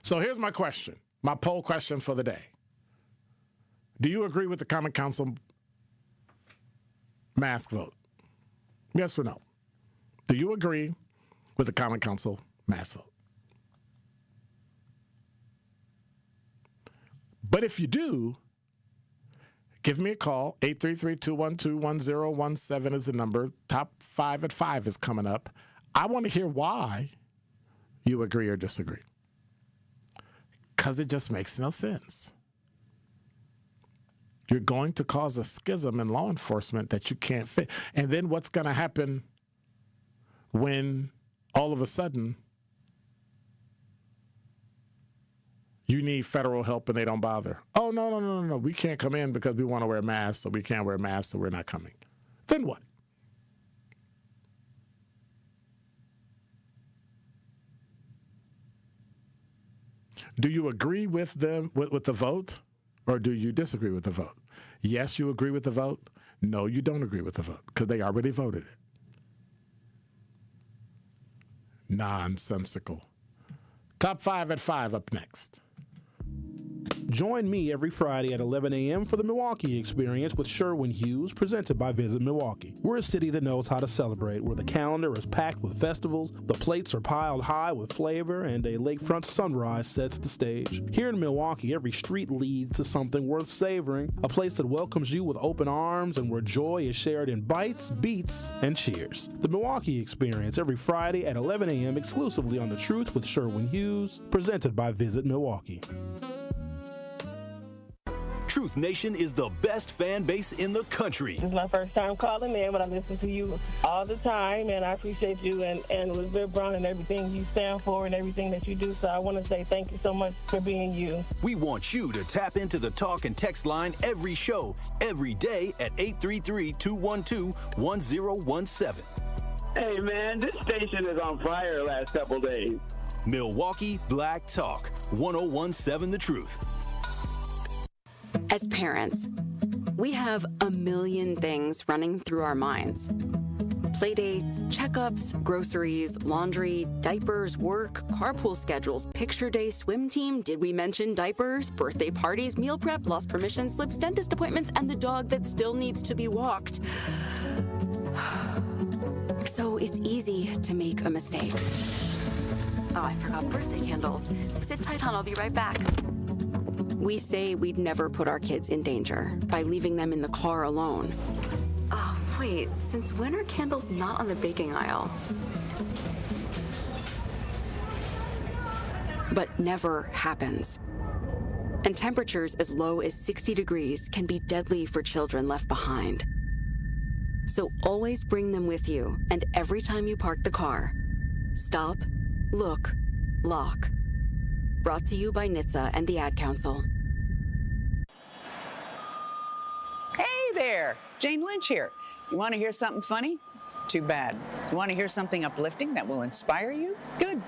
Speaker 11: So here's my question, my poll question for the day. Do you agree with the Common Council mask vote? Yes or no? Do you agree with the Common Council mask vote? But if you do, give me a call. 833-212-1017 is the number. Top 5 at 5 is coming up. I want to hear why you agree or disagree. Because it just makes no sense. You're going to cause a schism in law enforcement that you can't fit. And then what's going to happen when all of a sudden you need federal help and they don't bother? Oh, no. We can't come in because we want to wear masks, so we can't wear masks, so we're not coming. Then what? Do you agree with them, with the vote, or do you disagree with the vote? Yes, you agree with the vote. No, you don't agree with the vote because they already voted it. Nonsensical. Top 5 at 5 up next.
Speaker 14: Join me every Friday at 11 a.m. for the Milwaukee Experience with Sherwin Hughes, presented by Visit Milwaukee. We're a city that knows how to celebrate, where the calendar is packed with festivals, the plates are piled high with flavor, and a lakefront sunrise sets the stage. Here in Milwaukee, every street leads to something worth savoring, a place that welcomes you with open arms and where joy is shared in bites, beats, and cheers. The Milwaukee Experience every Friday at 11 a.m. exclusively on The Truth with Sherwin Hughes, presented by Visit Milwaukee.
Speaker 4: Truth Nation is the best fan base in the country.
Speaker 7: This is my first time calling in, but I listen to you all the time, and I appreciate you and Elizabeth Brown and everything you stand for and everything that you do. So I want to say thank you so much for being you.
Speaker 4: We want you to tap into the talk and text line every show, every day at 833-212-1017.
Speaker 12: Hey, man, this station is on fire the last couple days.
Speaker 4: Milwaukee Black Talk, 1017 The Truth.
Speaker 13: As parents, we have a million things running through our minds. Playdates, checkups, groceries, laundry, diapers, work, carpool schedules, picture day, swim team, did we mention diapers, birthday parties, meal prep, lost permission slips, dentist appointments, and the dog that still needs to be walked. So it's easy to make a mistake. Oh, I forgot birthday candles. Sit tight, hon, I'll be right back. We say we'd never put our kids in danger by leaving them in the car alone. Oh, wait, since when are candles not on the baking aisle? But never happens. And temperatures as low as 60 degrees can be deadly for children left behind. So always bring them with you, and every time you park the car, stop, look, lock. Brought to you by NHTSA and the Ad Council.
Speaker 24: Hey there, Jane Lynch here. You want to hear something funny? Too bad. You want to hear something uplifting that will inspire you? Good,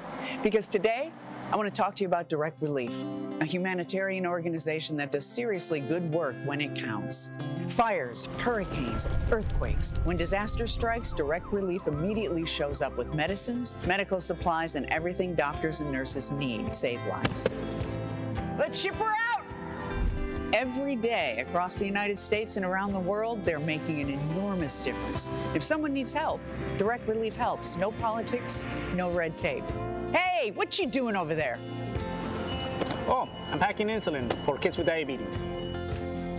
Speaker 24: because today I want to talk to you about Direct Relief, a humanitarian organization that does seriously good work when it counts. Fires, hurricanes, earthquakes. When disaster strikes, Direct Relief immediately shows up with medicines, medical supplies, and everything doctors and nurses need to save lives. Let's ship her out! Every day across the United States and around the world, they're making an enormous difference. If someone needs help, Direct Relief helps. No politics, no red tape. Hey, what you doing over there?
Speaker 25: Oh, I'm packing insulin for kids with diabetes.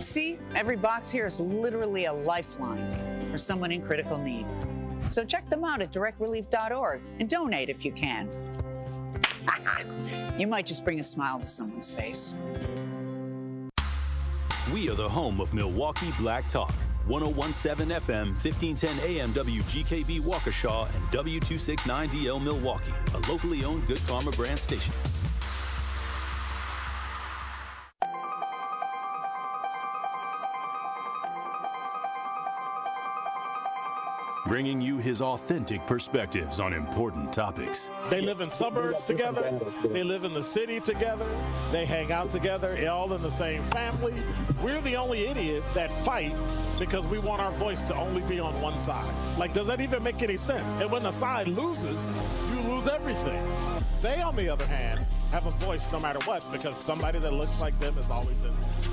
Speaker 24: See, every box here is literally a lifeline for someone in critical need. So check them out at directrelief.org and donate if you can. You might just bring a smile to someone's face.
Speaker 4: We are the home of Milwaukee Black Talk, 1017 FM, 1510 AM WGKB Waukesha and W269DL Milwaukee, a locally owned Good Karma brand station. Bringing you his authentic perspectives on important topics.
Speaker 6: They live in suburbs together. They live in the city together. They hang out together, all in the same family. We're the only idiots that fight because we want our voice to only be on one side. Like, does that even make any sense? And when the side loses, you lose everything. They, on the other hand, have a voice no matter what because somebody that looks like them is always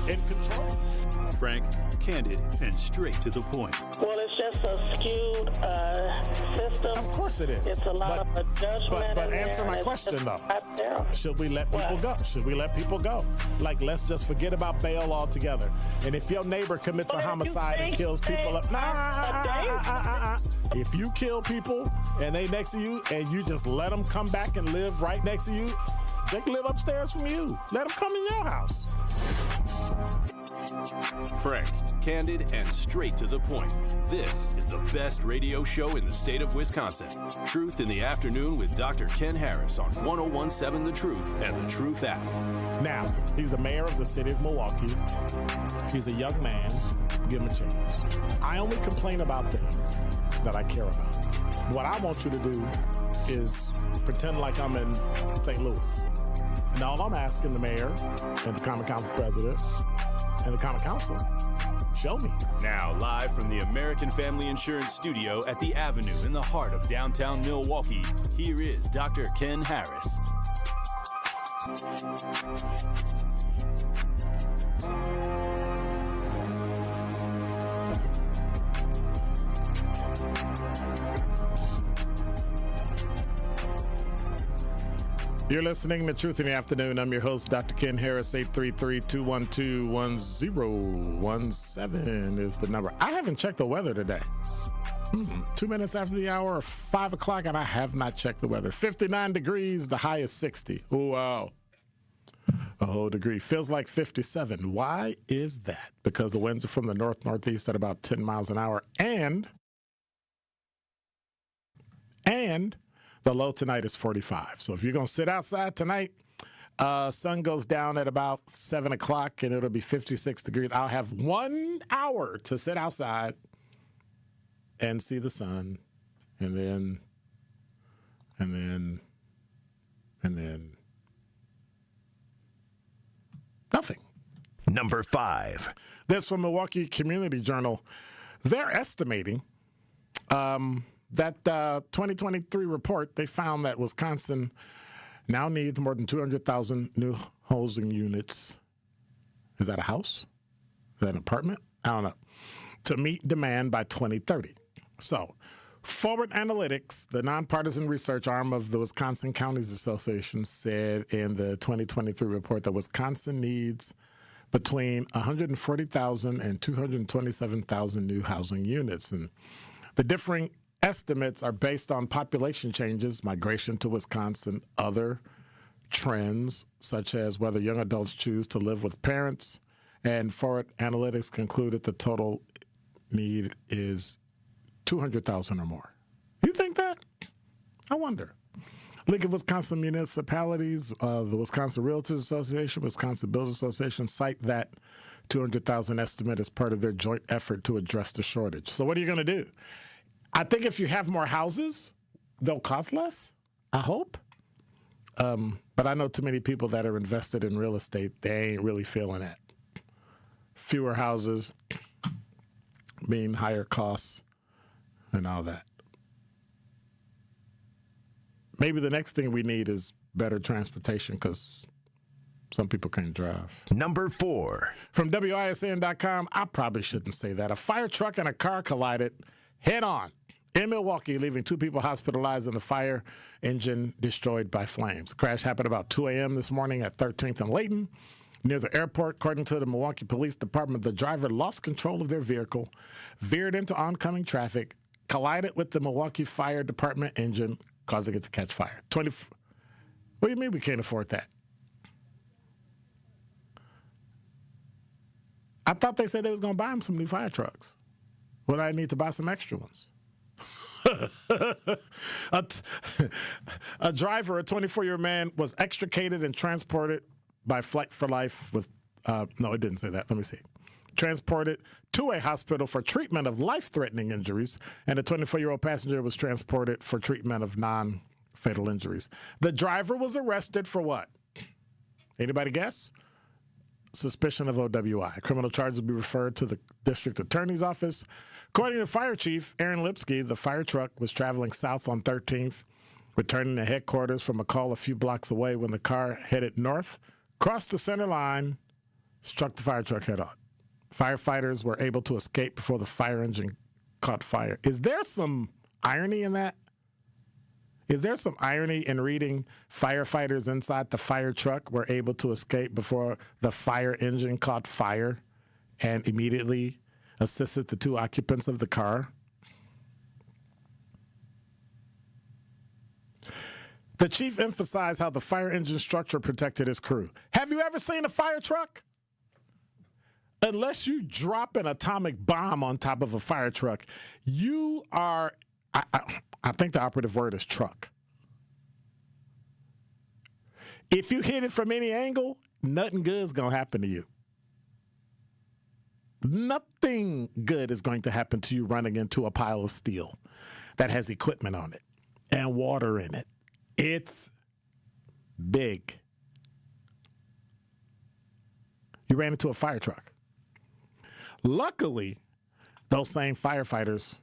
Speaker 6: in control.
Speaker 4: Frank, candid, and straight to the point.
Speaker 7: Well, it's just a skewed system.
Speaker 11: Of course it is.
Speaker 7: It's a lot of adjustment.
Speaker 11: But answer my question, though. Should we let people go? Should we let people go? Like, let's just forget about bail altogether. And if your neighbor commits a homicide and kills people up, if you kill people and they next to you and you just let them come back and live right next to you, they can live upstairs from you. Let them come in your house.
Speaker 4: Frank, candid, and straight to the point. This is the best radio show in the state of Wisconsin. Truth in the Afternoon with Dr. Ken Harris on 1017 The Truth and The Truth app.
Speaker 11: Now, he's the mayor of the city of Milwaukee. He's a young man. Give him a chance. I only complain about things that I care about. What I want you to do is pretend like I'm in St. Louis. And all I'm asking the mayor and the Common Council president and the Common Council, show me.
Speaker 4: Now, live from the American Family Insurance Studio at the Avenue in the heart of downtown Milwaukee, here is Dr. Ken Harris.
Speaker 11: You're listening to Truth in the Afternoon. I'm your host, Dr. Ken Harris. 833-212-1017 is the number. I haven't checked the weather today. 2 minutes after the hour, 5 o'clock, and I have not checked the weather. 59 degrees, the high is 60. Ooh, wow. A whole degree. Feels like 57. Why is that? Because the winds are from the north-northeast at about 10 miles an hour, and the low tonight is 45. So if you're going to sit outside tonight, sun goes down at about 7 o'clock, and it'll be 56 degrees. I'll have 1 hour to sit outside and see the sun, and then nothing.
Speaker 15: Number 5.
Speaker 11: This from Milwaukee Community Journal. They're estimating that 2023 report, they found that Wisconsin now needs more than 200,000 new housing units. Is that a house? Is that an apartment? I don't know. To meet demand by 2030. So, Forward Analytics, the nonpartisan research arm of the Wisconsin Counties Association, said in the 2023 report that Wisconsin needs between 140,000 and 227,000 new housing units. And the differing estimates are based on population changes, migration to Wisconsin, other trends, such as whether young adults choose to live with parents. And Forward Analytics concluded the total need is 200,000 or more. You think that? I wonder. League of Wisconsin Municipalities, the Wisconsin Realtors Association, Wisconsin Builders Association cite that 200,000 estimate as part of their joint effort to address the shortage. So what are you going to do? I think if you have more houses, they'll cost less, I hope. But I know too many people that are invested in real estate, they ain't really feeling that. Fewer houses mean higher costs and all that. Maybe the next thing we need is better transportation because some people can't drive.
Speaker 15: Number 4.
Speaker 11: From WISN.com, I probably shouldn't say that. A fire truck and a car collided head-on in Milwaukee, leaving 2 people hospitalized and the fire engine destroyed by flames. The crash happened about 2 a.m. this morning at 13th and Layton near the airport. According to the Milwaukee Police Department, the driver lost control of their vehicle, veered into oncoming traffic, collided with the Milwaukee Fire Department engine, causing it to catch fire. What do you mean we can't afford that? I thought they said they was going to buy him some new fire trucks. Well, I need to buy some extra ones. A driver, a 24-year man, was extricated and transported by Flight for Life with, no, it didn't say that. Let me see. Transported to a hospital for treatment of life-threatening injuries, and a 24-year-old passenger was transported for treatment of non-fatal injuries. The driver was arrested for what? Anybody guess? Suspicion of OWI. Criminal charges will be referred to the district attorney's office. According to Fire Chief Aaron Lipsky, the fire truck was traveling south on 13th, returning to headquarters from a call a few blocks away when the car headed north, crossed the center line, struck the fire truck head-on. Firefighters were able to escape before the fire engine caught fire. Is there some irony in that? Is there some irony in reading firefighters inside the fire truck were able to escape before the fire engine caught fire and immediately assisted the 2 occupants of the car? The chief emphasized how the fire engine structure protected his crew. Have you ever seen a fire truck? Unless you drop an atomic bomb on top of a fire truck, you are, I think the operative word is truck. If you hit it from any angle, nothing good is going to happen to you. Nothing good is going to happen to you running into a pile of steel that has equipment on it and water in it. It's big. You ran into a fire truck. Luckily, those same firefighters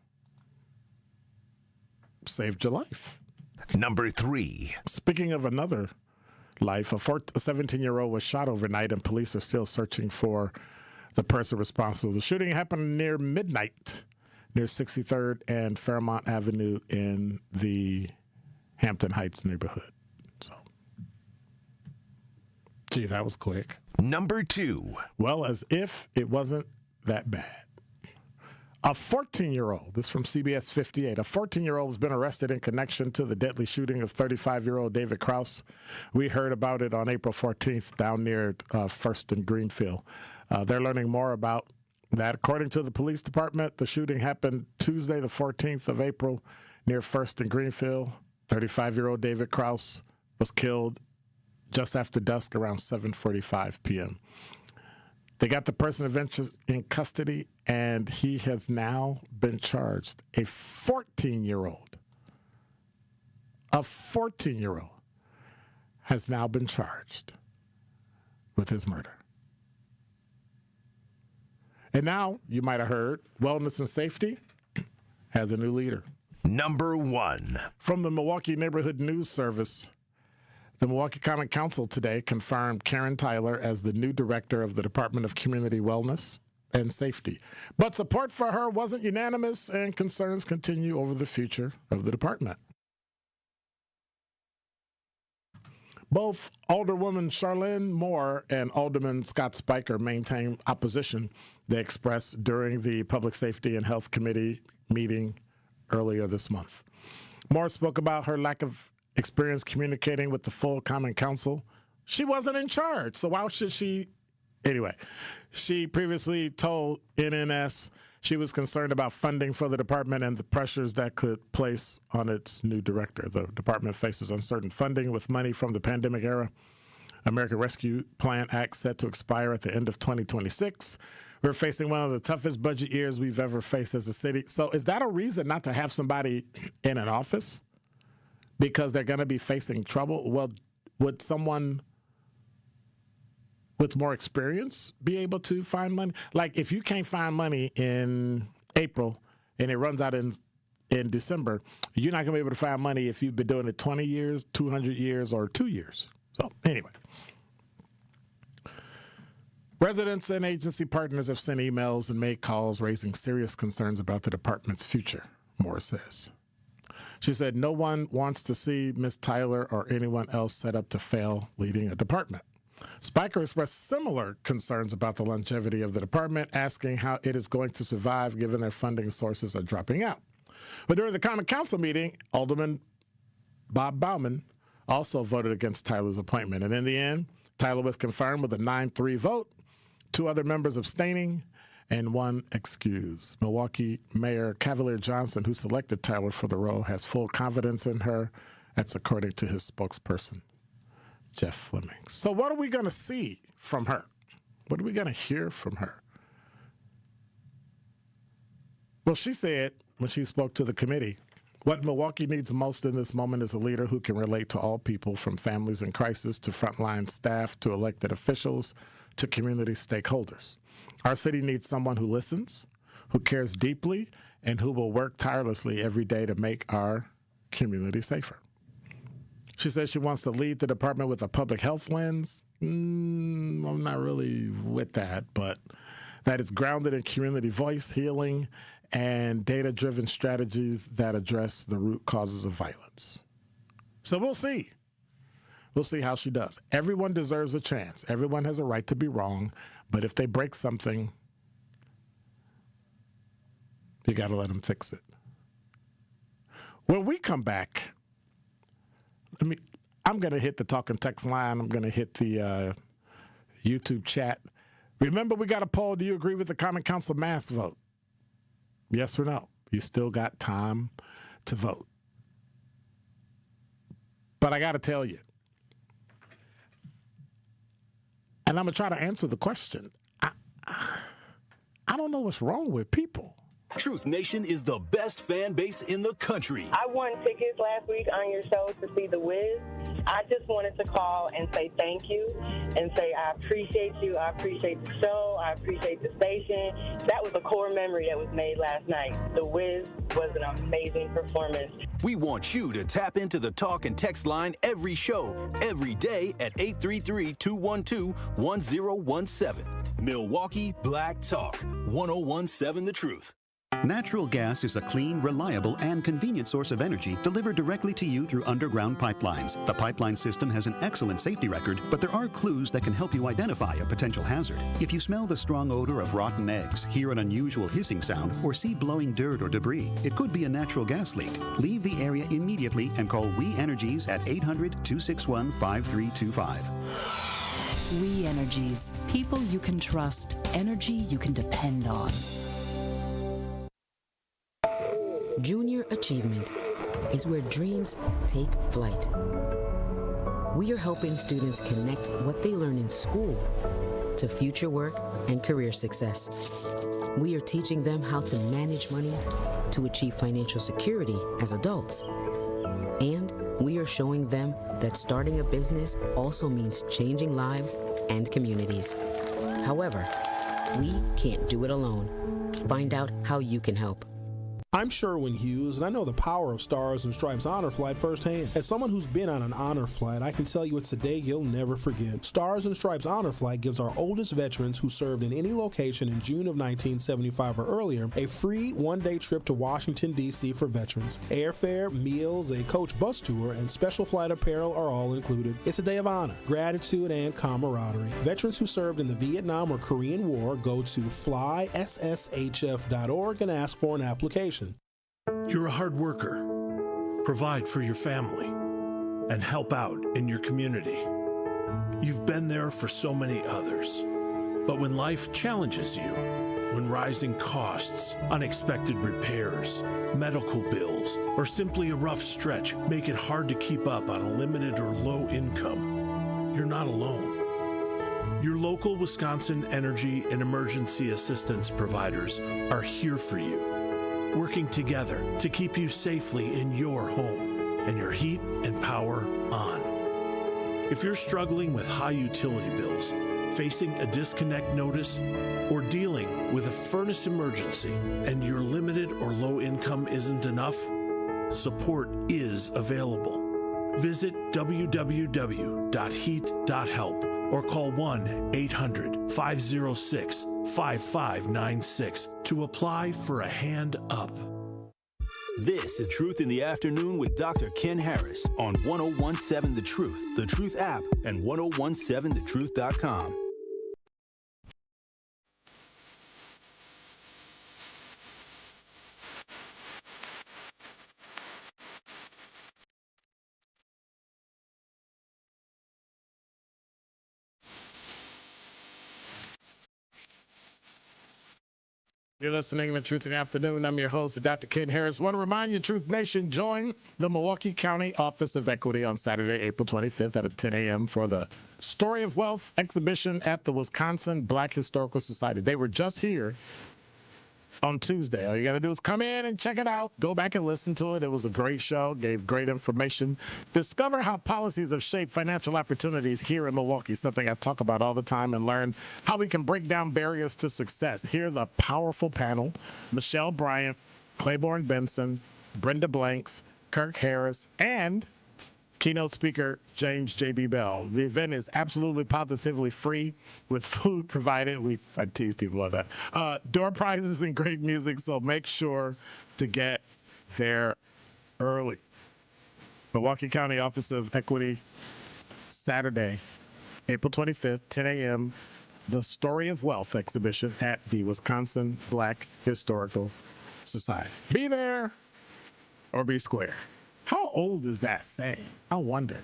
Speaker 11: saved your life.
Speaker 15: Number 3.
Speaker 11: Speaking of another life, a 17-year-old was shot overnight, and police are still searching for the person responsible. The shooting happened near midnight, near 63rd and Fairmont Avenue in the Hampton Heights neighborhood. So, Gee, that was quick.
Speaker 15: Number 2.
Speaker 11: Well, as if it wasn't that bad. A 14-year-old, this is from CBS 58, a 14-year-old has been arrested in connection to the deadly shooting of 35-year-old David Krause. We heard about it on April 14th down near First and Greenfield. They're learning more about that. According to the police department, the shooting happened Tuesday, the 14th of April, near First and Greenfield. 35-year-old David Krause was killed just after dusk around 7:45 p.m. They got the person of interest in custody, and he has now been charged. A 14-year-old has now been charged with his murder. And now, you might have heard, Wellness and Safety has a new leader.
Speaker 15: Number 1.
Speaker 11: From the Milwaukee Neighborhood News Service, the Milwaukee Common Council today confirmed Karen Tyler as the new director of the Department of Community Wellness and Safety. But support for her wasn't unanimous, and concerns continue over the future of the department. Both Alderwoman Charlene Moore and Alderman Scott Spiker maintain opposition they expressed during the Public Safety and Health Committee meeting earlier this month. Moore spoke about her lack of experience communicating with the full Common Council. She wasn't in charge, so why should she? Anyway, she previously told NNS she was concerned about funding for the department and the pressures that could place on its new director. The department faces uncertain funding with money from the pandemic era American Rescue Plan Act set to expire at the end of 2026. We're facing one of the toughest budget years we've ever faced as a city. So is that a reason not to have somebody in an office? Because they're going to be facing trouble? Well, would someone with more experience be able to find money? Like, if you can't find money in April and it runs out in December, you're not going to be able to find money if you've been doing it 20 years, 200 years, or 2 years. So, anyway. Residents and agency partners have sent emails and made calls raising serious concerns about the department's future, Moore says. She said no one wants to see Ms. Tyler or anyone else set up to fail leading a department. Spiker expressed similar concerns about the longevity of the department, asking how it is going to survive given their funding sources are dropping out. But during the Common Council meeting, Alderman Bob Bauman also voted against Tyler's appointment. And in the end, Tyler was confirmed with a 9-3 vote, 2 other members abstaining, and 1 excused. Milwaukee Mayor Cavalier Johnson, who selected Tyler for the role, has full confidence in her. That's according to his spokesperson, Jeff Fleming. So what are we going to see from her? What are we going to hear from her? Well, she said when she spoke to the committee, what Milwaukee needs most in this moment is a leader who can relate to all people, from families in crisis to frontline staff to elected officials to community stakeholders. Our city needs someone who listens, who cares deeply, and who will work tirelessly every day to make our community safer. She says she wants to lead the department with a public health lens. I'm not really with that, but that it's grounded in community voice, healing, and data-driven strategies that address the root causes of violence. So we'll see. We'll see how she does. Everyone deserves a chance. Everyone has a right to be wrong, but if they break something, you got to let them fix it. When we come back, I'm going to hit the talk and text line. I'm going to hit the YouTube chat. Remember, we got a poll. Do you agree with the Common Council mass vote? Yes or no? You still got time to vote. But I got to tell you, and I'm going to try to answer the question. I don't know what's wrong with people.
Speaker 4: Truth Nation is the best fan base in the country.
Speaker 7: I won tickets last week on your show to see The Wiz. I just wanted to call and say thank you and say I appreciate you. I appreciate the show. I appreciate the station. That was a core memory that was made last night. The Wiz was an amazing performance.
Speaker 4: We want you to tap into the talk and text line every show, every day at 833-212-1017. Milwaukee Black Talk, 1017 The Truth.
Speaker 16: Natural gas is a clean, reliable, and convenient source of energy delivered directly to you through underground pipelines. The pipeline system has an excellent safety record, but there are clues that can help you identify a potential hazard. If you smell the strong odor of rotten eggs, hear an unusual hissing sound, or see blowing dirt or debris, it could be a natural gas leak. Leave the area immediately and call We Energies at 800-261-5325.
Speaker 17: We Energies. People you can trust. Energy you can depend on.
Speaker 18: Junior achievement is where dreams take flight. We are helping students connect what they learn in school to future work and career success. We are teaching them how to manage money to achieve financial security as adults. And we are showing them that starting a business also means changing lives and communities. However, we can't do it alone. Find out how you can help.
Speaker 14: I'm Sherwin Hughes, and I know the power of Stars and Stripes Honor Flight firsthand. As someone who's been on an honor flight, I can tell you it's a day you'll never forget. Stars and Stripes Honor Flight gives our oldest veterans who served in any location in June of 1975 or earlier a free one-day trip to Washington, D.C. for veterans. Airfare, meals, a coach bus tour, and special flight apparel are all included. It's a day of honor, gratitude, and camaraderie. Veterans who served in the Vietnam or Korean War go to flySSHF.org and ask for an application.
Speaker 19: You're a hard worker. Provide for your family and help out in your community. You've been there for so many others. But when life challenges you, when rising costs, unexpected repairs, medical bills, or simply a rough stretch make it hard to keep up on a limited or low income, you're not alone. Your local Wisconsin energy and emergency assistance providers are here for you, working together to keep you safely in your home and your heat and power on. If you're struggling with high utility bills, facing a disconnect notice, or dealing with a furnace emergency and your limited or low income isn't enough, support is available. Visit www.heat.help or call 1-800-506-5596 to apply for a hand up.
Speaker 4: This is Truth in the Afternoon with Dr. Ken Harris on 1017 The Truth app, and 1017thetruth.com.
Speaker 11: You're listening to Truth in the Afternoon. I'm your host, Dr. Ken Harris. Want to remind you, Truth Nation, join the Milwaukee County Office of Equity on Saturday, April 25th at 10 a.m. for the Story of Wealth exhibition at the Wisconsin Black Historical Society. They were just here on Tuesday. All you got to do is come in and check it out. Go back and listen to it. It was a great show, gave great information. Discover how policies have shaped financial opportunities here in Milwaukee, something I talk about all the time, and learn how we can break down barriers to success. Hear the powerful panel: Michelle Bryant, Claiborne Benson, Brenda Blanks, Kirk Harris, and keynote speaker James J.B. Bell. The event is absolutely positively free with food provided. I tease people about that. Door prizes and great music, so make sure to get there early. Milwaukee County Office of Equity, Saturday, April 25th, 10 a.m., the Story of Wealth exhibition at the Wisconsin Black Historical Society. Be there or be square. How old is that saying? I wonder.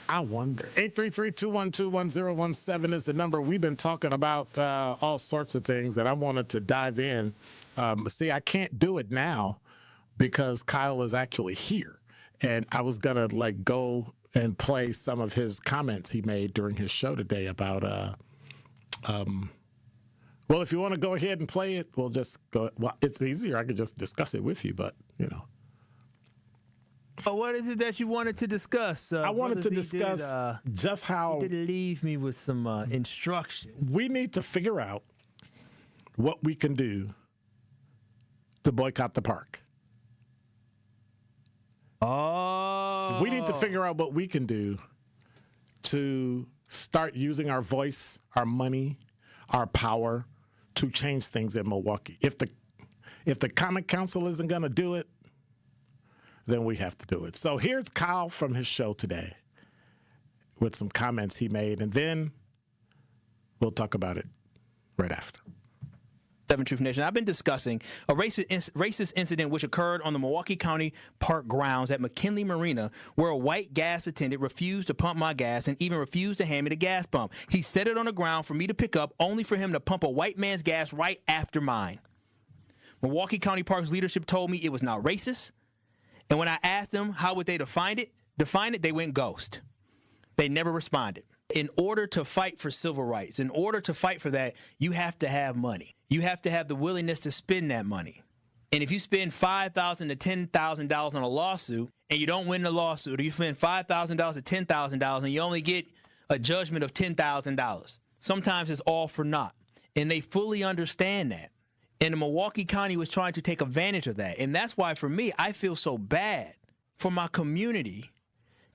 Speaker 11: 833-212-1017 is the number. We've been talking about all sorts of things, and I wanted to dive in. See, I can't do it now because Kyle is actually here. And I was going to go and play some of his comments he made during his show today about, well, if you want to go ahead and play it, we'll just go. Well, it's easier. I could just discuss it with you, but, you know.
Speaker 20: What is it that you wanted to discuss?
Speaker 11: I wanted to discuss just how...
Speaker 20: You did leave me with some instruction.
Speaker 11: We need to figure out what we can do to boycott the park.
Speaker 20: Oh.
Speaker 11: We need to figure out what we can do to start using our voice, our money, our power to change things in Milwaukee. If the If the Common Council isn't going to do it, then we have to do it. So here's Kyle from his show today with some comments he made, and then we'll talk about it right after.
Speaker 20: 7 Truth Nation. I've been discussing a racist incident which occurred on the Milwaukee County Park grounds at McKinley Marina, where a white gas attendant refused to pump my gas and even refused to hand me the gas pump. He set it on the ground for me to pick up, only for him to pump a white man's gas right after mine. Milwaukee County Parks leadership told me it was not racist, and when I asked them how would they define it, they went ghost. They never responded. In order to fight for civil rights, in order to fight for that, you have to have money. You have to have the willingness to spend that money. And if you spend $5,000 to $10,000 on a lawsuit and you don't win the lawsuit, or you spend $5,000 to $10,000 and you only get a judgment of $10,000, sometimes it's all for naught. And they fully understand that. And the Milwaukee County was trying to take advantage of that. And that's why, for me, I feel so bad for my community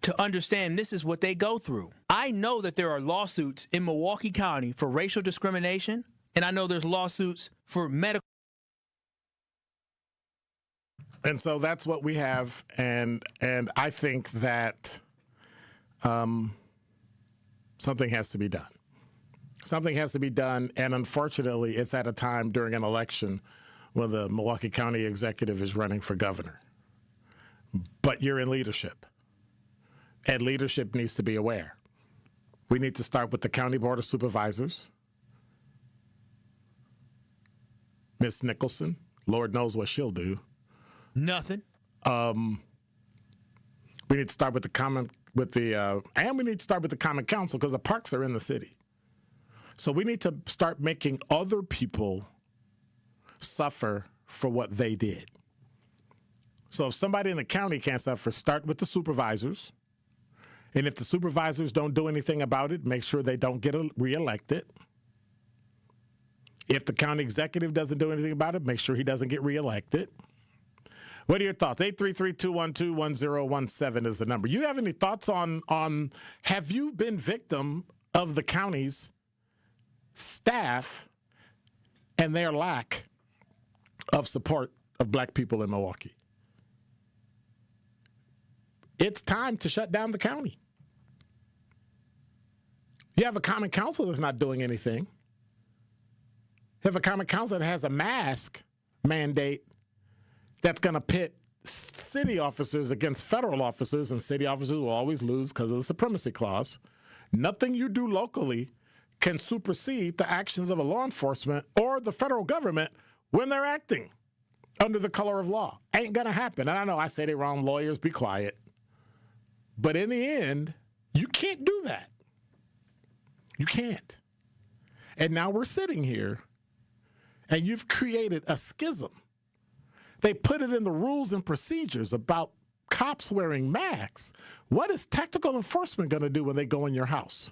Speaker 20: to understand this is what they go through. I know that there are lawsuits in Milwaukee County for racial discrimination, and I know there's lawsuits for medical.
Speaker 11: And so that's what we have, and I think that something has to be done. Something has to be done, and unfortunately, it's at a time during an election when the Milwaukee County executive is running for governor. But you're in leadership. And leadership needs to be aware. We need to start with the County Board of Supervisors. Miss Nicholson, Lord knows what she'll do.
Speaker 20: Nothing.
Speaker 11: We need to start with and we need to start with the Common Council, because the parks are in the city. So we need to start making other people suffer for what they did. So if somebody in the county can't suffer, start with the supervisors. And if the supervisors don't do anything about it, make sure they don't get reelected. If the county executive doesn't do anything about it, make sure he doesn't get reelected. What are your thoughts? 833-212-1017 is the number. You have any thoughts on have you been victim of the county's staff and their lack of support of black people in Milwaukee? It's time to shut down the county. You have a Common Council that's not doing anything. You have a Common Council that has a mask mandate that's going to pit city officers against federal officers, and city officers will always lose because of the supremacy clause. Nothing you do locally can supersede the actions of a law enforcement or the federal government when they're acting under the color of law. Ain't going to happen. And I know I said it wrong. Lawyers, be quiet. But in the end, you can't do that. You can't. And now we're sitting here, and you've created a schism. They put it in the rules and procedures about cops wearing masks. What is tactical enforcement going to do when they go in your house?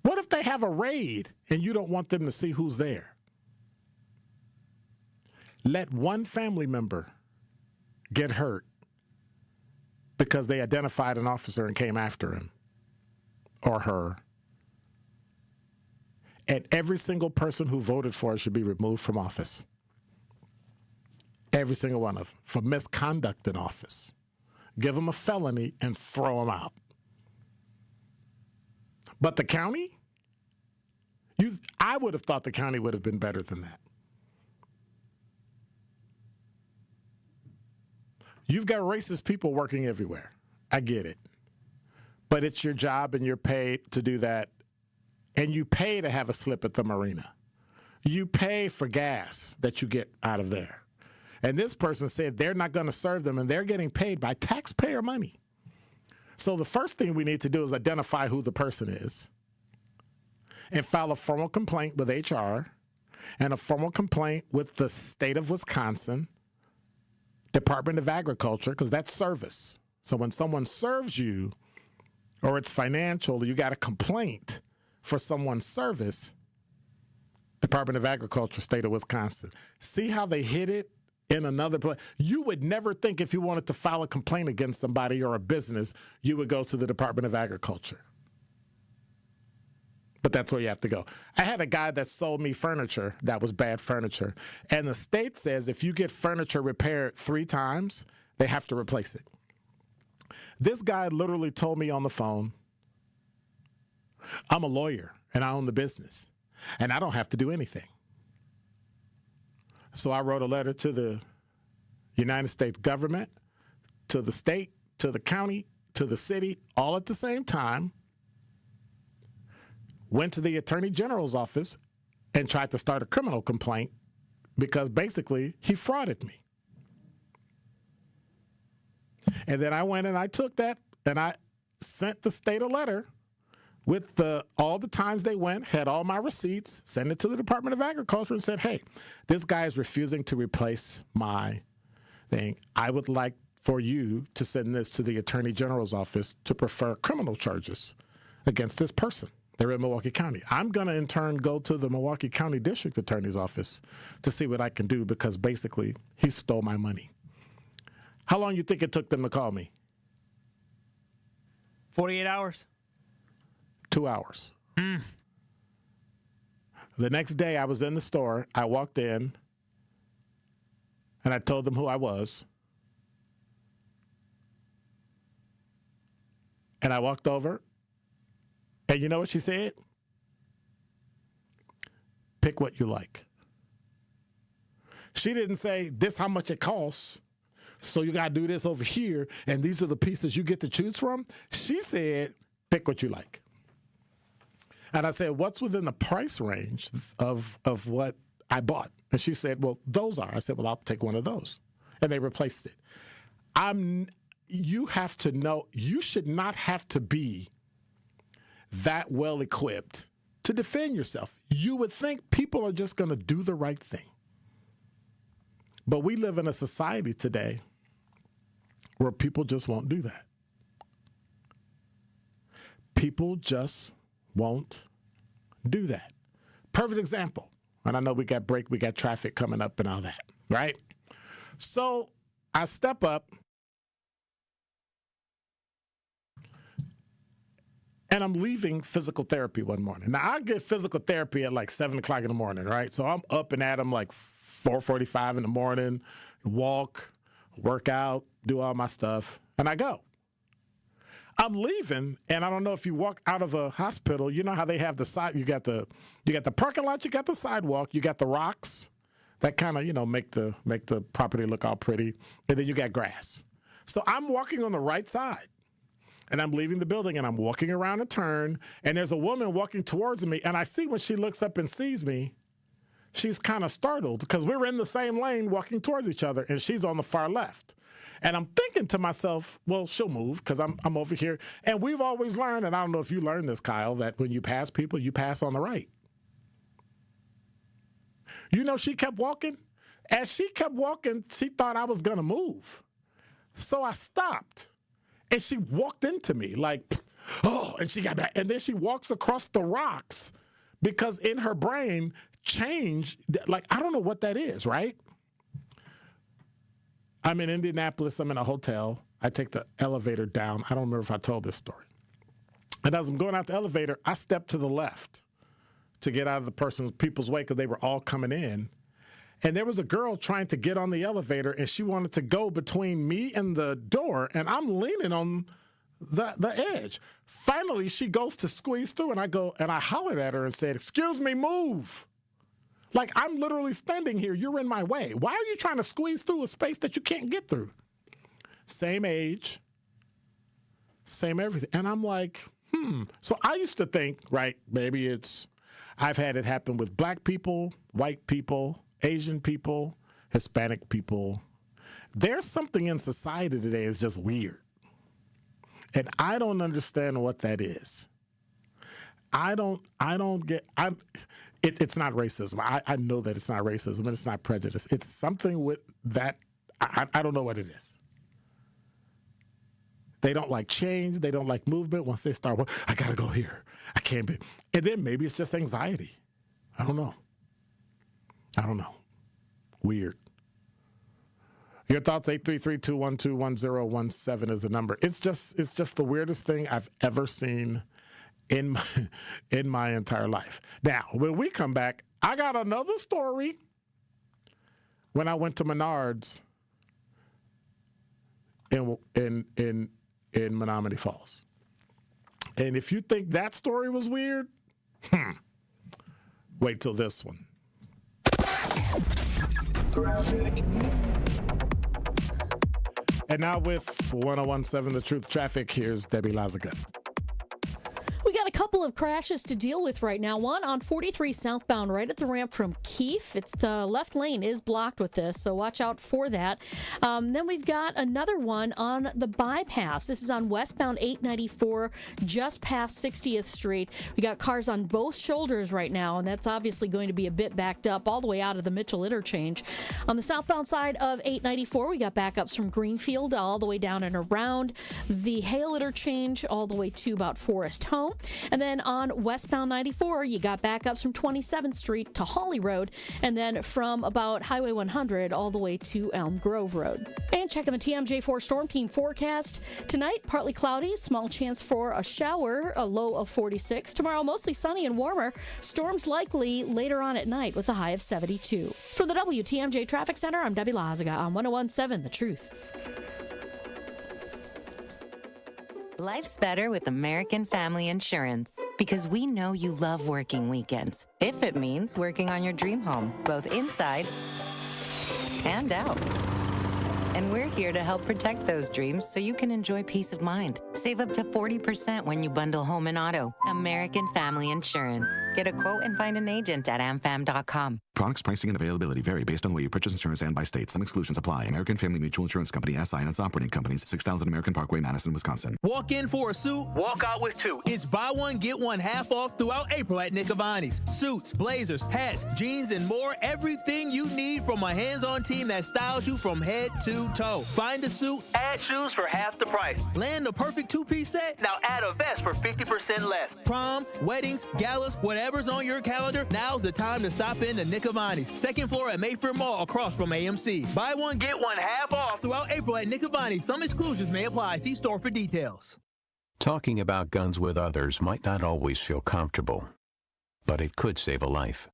Speaker 11: What if they have a raid and you don't want them to see who's there? Let one family member get hurt because they identified an officer and came after him or her. And every single person who voted for it should be removed from office. Every single one of them for misconduct in office. Give them a felony and throw them out. But the county? I would have thought the county would have been better than that. You've got racist people working everywhere. I get it. But it's your job and you're paid to do that. And you pay to have a slip at the marina. You pay for gas that you get out of there. And this person said they're not going to serve them, and they're getting paid by taxpayer money. So the first thing we need to do is identify who the person is and file a formal complaint with HR and a formal complaint with the state of Wisconsin, Department of Agriculture, because that's service. So when someone serves you or it's financial, you got a complaint for someone's service, Department of Agriculture, state of Wisconsin. See how they hit it in another place? You would never think if you wanted to file a complaint against somebody or a business, you would go to the Department of Agriculture. But that's where you have to go. I had a guy that sold me furniture that was bad furniture. And the state says if you get furniture repaired 3 times, they have to replace it. This guy literally told me on the phone, I'm a lawyer and I own the business and I don't have to do anything. So I wrote a letter to the United States government, to the state, to the county, to the city, all at the same time. Went to the Attorney General's office and tried to start a criminal complaint because basically he frauded me. And then I went and I took that and I sent the state a letter with all the times they went, had all my receipts, sent it to the Department of Agriculture and said, hey, this guy is refusing to replace my thing. I would like for you to send this to the Attorney General's office to prefer criminal charges against this person. They're in Milwaukee County. I'm going to, in turn, go to the Milwaukee County District Attorney's office to see what I can do because basically he stole my money. How long do you think it took them to call me?
Speaker 20: 48 hours?
Speaker 11: 2 hours. The next day I was in the store. I walked in and I told them who I was. And I walked over. And you know what she said? Pick what you like. She didn't say, this how much it costs, so you got to do this over here, and these are the pieces you get to choose from. She said, pick what you like. And I said, what's within the price range of what I bought? And she said, well, those are. I said, well, I'll take one of those. And they replaced it. You have to know, you should not have to be that well equipped to defend yourself. You would think people are just going to do the right thing. But we live in a society today where people just won't do that. People just won't do that. Perfect example. And I know we got traffic coming up and all that, right? So I step up and I'm leaving physical therapy one morning. Now, I get physical therapy at like 7 o'clock in the morning, right? So I'm up and at them like 4:45 in the morning, walk, work out, do all my stuff, and I go. I'm leaving, and I don't know if you walk out of a hospital, you know how they have the side, you got the parking lot, you got the sidewalk, you got the rocks that kind of, make the property look all pretty, and then you got grass. So I'm walking on the right side. And I'm leaving the building, and I'm walking around a turn, and there's a woman walking towards me, and I see when she looks up and sees me, she's kind of startled because we're in the same lane walking towards each other, and she's on the far left. And I'm thinking to myself, well, she'll move because I'm over here. And we've always learned, and I don't know if you learned this, Kyle, that when you pass people, you pass on the right. She kept walking. As she kept walking, she thought I was going to move. So I stopped. And she walked into me like, oh, and she got back. And then she walks across the rocks because in her brain, change, like, I don't know what that is, right? I'm in Indianapolis. I'm in a hotel. I take the elevator down. I don't remember if I told this story. And as I'm going out the elevator, I step to the left to get out of people's way because they were all coming in. And there was a girl trying to get on the elevator, and she wanted to go between me and the door, and I'm leaning on the edge. Finally, she goes to squeeze through, and I go and I hollered at her and said, "Excuse me, move." Like, I'm literally standing here. You're in my way. Why are you trying to squeeze through a space that you can't get through? Same age, same everything. And I'm like, So I used to think, right, maybe I've had it happen with black people, white people, Asian people, Hispanic people. There's something in society today that's just weird. And I don't understand what that is. It's not racism. I know that it's not racism and it's not prejudice. It's something with that. I don't know what it is. They don't like change. They don't like movement. Once they start, well, I got to go here. I can't be. And then maybe it's just anxiety. I don't know. Weird. Your thoughts, 833-212-1017 is the number. It's just the weirdest thing I've ever seen in my entire life. Now, when we come back, I got another story when I went to Menards in Menominee Falls. And if you think that story was weird, wait till this one. And now with 101.7 The Truth Traffic, here's Debbie Lazaga.
Speaker 1: We got a couple of crashes to deal with right now. One on 43 southbound right at the ramp from Keefe. It's the left lane is blocked with this, so watch out for that. Then we've got another one on the bypass. This is on westbound 894 just past 60th Street. We got cars on both shoulders right now, and that's obviously going to be a bit backed up all the way out of the Mitchell interchange. On the southbound side of 894, we got backups from Greenfield all the way down and around the Hale interchange all the way to about Forest Home. And then on westbound 94, you got backups from 27th Street to Hawley Road, and then from about Highway 100 all the way to Elm Grove Road. And checking the TMJ4 Storm Team forecast. Tonight, partly cloudy, small chance for a shower, a low of 46. Tomorrow, mostly sunny and warmer. Storms likely later on at night with a high of 72. From the WTMJ Traffic Center, I'm Debbie Lazaga on 101.7 The Truth.
Speaker 2: Life's better with American Family Insurance because we know you love working weekends. If it means working on your dream home, both inside and out. And we're here to help protect those dreams so you can enjoy peace of mind. Save up to 40% when you bundle home and auto. American Family Insurance. Get a quote and find an agent at amfam.com.
Speaker 21: Products, pricing, and availability vary based on the way you purchase insurance and by state. Some exclusions apply. American Family Mutual Insurance Company, SI, and its operating companies, 6000 American Parkway, Madison, Wisconsin.
Speaker 20: Walk in for a suit, walk out with two. It's buy one, get one half off throughout April at Nick Avani's. Suits, blazers, hats, jeans, and more. Everything you need from a hands-on team that styles you from head to toe. Find a suit, add shoes for half the price. Land the perfect two-piece set, now add a vest for 50% less. Prom, weddings, galas, whatever's on your calendar, now's the time to stop in to Nick Avani's. Second floor at Mayfair Mall across from AMC. Buy one, get one half off throughout April at Nick Avani's. Some exclusions may apply. See store for details.
Speaker 22: Talking about guns with others might not always feel comfortable, but it could save a life.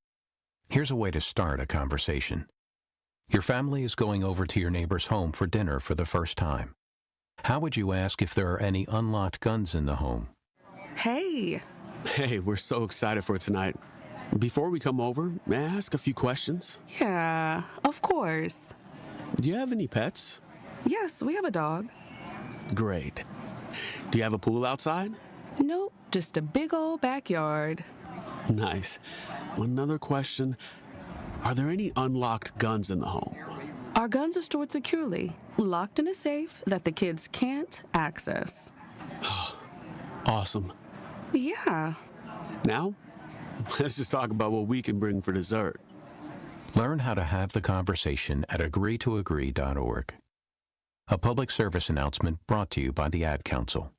Speaker 22: Here's a way to start a conversation. Your family is going over to your neighbor's home for dinner for the first time. How would you ask if there are any unlocked guns in the home?
Speaker 23: Hey, we're so excited for tonight. Before we come over, may I ask a few questions? Yeah, of course. Do you have any pets? Yes, we have a dog. Great. Do you have a pool outside? Nope, just a big old backyard. Nice. Another question. Are there any unlocked guns in the home? Our guns are stored securely, locked in a safe that the kids can't access. Awesome. Yeah. Now, let's just talk about what we can bring for dessert.
Speaker 22: Learn how to have the conversation at agreetoagree.org. A public service announcement brought to you by the Ad Council.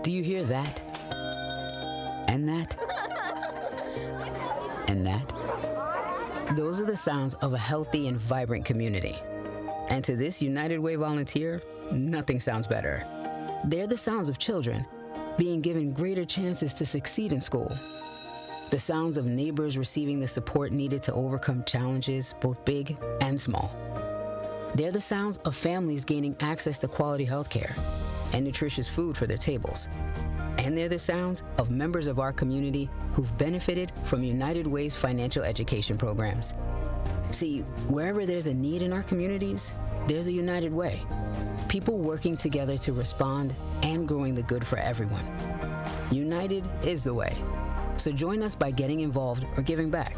Speaker 18: Do you hear that? And that? And that? Those are the sounds of a healthy and vibrant community. And to this United Way volunteer, nothing sounds better. They're the sounds of children being given greater chances to succeed in school. The sounds of neighbors receiving the support needed to overcome challenges, both big and small. They're the sounds of families gaining access to quality health care and nutritious food for their tables. And they're the sounds of members of our community who've benefited from United Way's financial education programs. See, wherever there's a need in our communities, there's a United Way. People working together to respond and growing the good for everyone. United is the way. So join us by getting involved or giving back.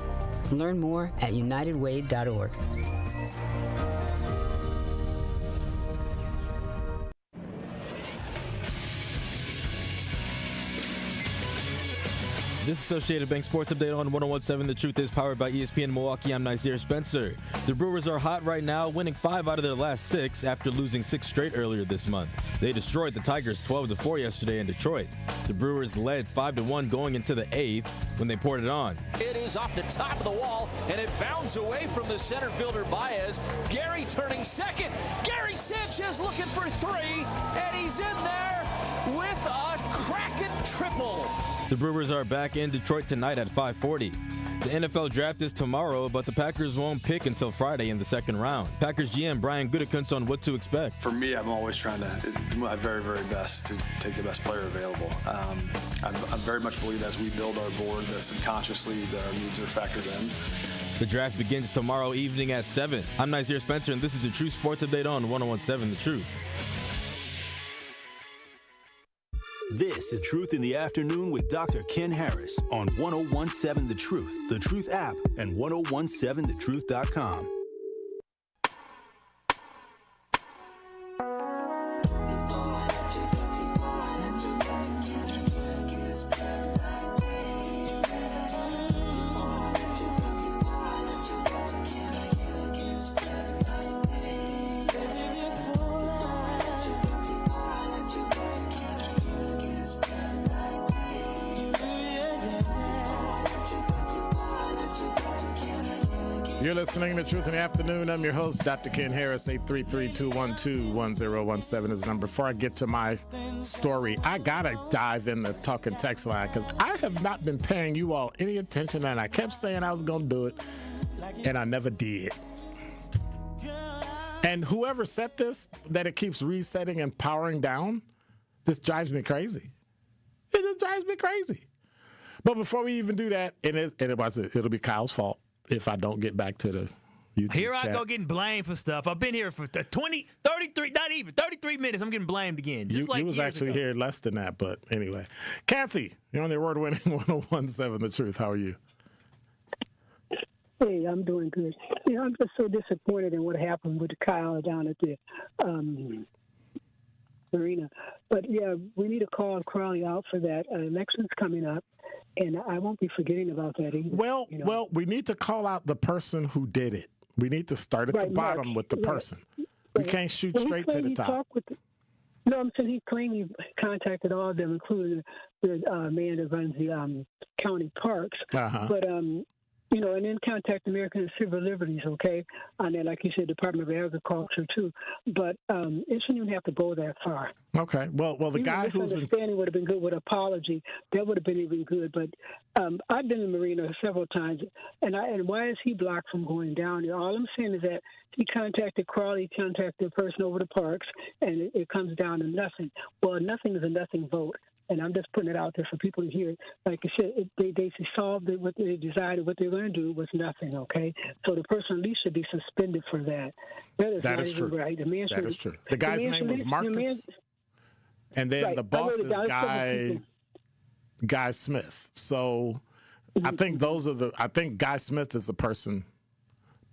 Speaker 18: Learn more at unitedway.org.
Speaker 26: This Associated Bank Sports Update on 101.7 The Truth is powered by ESPN Milwaukee. I'm Nazir Spencer. The Brewers are hot right now, winning 5 out of their last 6 after losing 6 straight earlier this month. They destroyed the Tigers 12-4 yesterday in Detroit. The Brewers led 5-1 going into the 8th when they poured it on.
Speaker 27: It is off the top of the wall, and it bounds away from the center fielder Baez. Gary turning second. Gary Sanchez looking for 3, and he's in there. with a cracking triple.
Speaker 26: The Brewers are back in Detroit tonight at 5:40. The NFL draft is tomorrow, but the Packers won't pick until Friday in the second round. Packers GM Brian Gutekunst on what to expect.
Speaker 3: For me, I'm always trying to do my very, very best to take the best player available. I very much believe as we build our board that subconsciously that our needs are factored in.
Speaker 26: The draft begins tomorrow evening at 7. I'm Xavier Spencer, and this is the True Sports Update on 101.7 The Truth.
Speaker 4: This is Truth in the Afternoon with Dr. Ken Harris on 101.7 The Truth, The Truth app, and 101.7thetruth.com.
Speaker 11: You're listening to Truth in the Afternoon. I'm your host, Dr. Ken Harris. 833-212-1017 is the number. Before I get to my story, I got to dive in the talking text line because I have not been paying you all any attention, and I kept saying I was going to do it, and I never did. And whoever said this, that it keeps resetting and powering down, this drives me crazy. It just drives me crazy. But before we even do that, it'll be Kyle's fault if I don't get back to the YouTube
Speaker 20: Here I
Speaker 11: chat.
Speaker 20: go getting blamed for stuff. I've been here for 33, not even, 33 minutes. I'm getting blamed again. Just like
Speaker 11: you was
Speaker 20: years
Speaker 11: actually
Speaker 20: ago.
Speaker 11: here less than that, but anyway. Kathy, you're on the award-winning 101.7 The Truth. How are you?
Speaker 5: Hey, I'm doing good. I'm just so disappointed in what happened with Kyle down at the arena. But, yeah, we need to call Crowley out for that. Election's coming up, and I won't be forgetting about that either.
Speaker 11: Well, we need to call out the person who did it. We need to start at the bottom with the person. We can't shoot straight to the top.
Speaker 5: No, I'm saying he claimed he contacted all of them, including the man that runs the county parks. But, and then contact American Civil Liberties, okay? And then, like you said, Department of Agriculture, too. But it shouldn't even have to go that far.
Speaker 11: Okay. Well, the guy who's
Speaker 5: understanding would have been good with apology. That would have been even good. But I've been in the marina several times, and why is he blocked from going down there? All I'm saying is that he contacted Crawley, contacted the person over the parks, and it comes down to nothing. Well, nothing is a nothing vote. And I'm just putting it out there for people to hear. Like I said, they solved it, what they decided, what they're going to do was nothing, okay? So the person at least should be suspended for that. That is
Speaker 11: true.
Speaker 5: Right.
Speaker 11: That is true. The guy's name was Marcus, and then the boss is Guy Smith. So I think I think Guy Smith is the person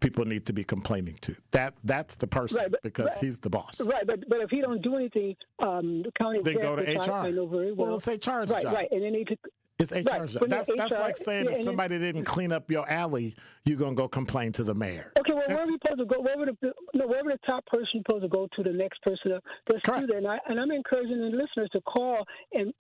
Speaker 11: people need to be complaining to. That's the person, because he's the boss.
Speaker 5: Right, but if he don't do anything, the county
Speaker 11: then go to HR. Well, it's HR's job.
Speaker 5: Right, and then
Speaker 11: it's HR's job. That's like saying if somebody didn't clean up your alley, you're gonna go complain to the mayor.
Speaker 5: Okay, well, where are we supposed to go? Wherever the top person supposed to go to, the next person up. Let's do that. And I'm encouraging the listeners to call and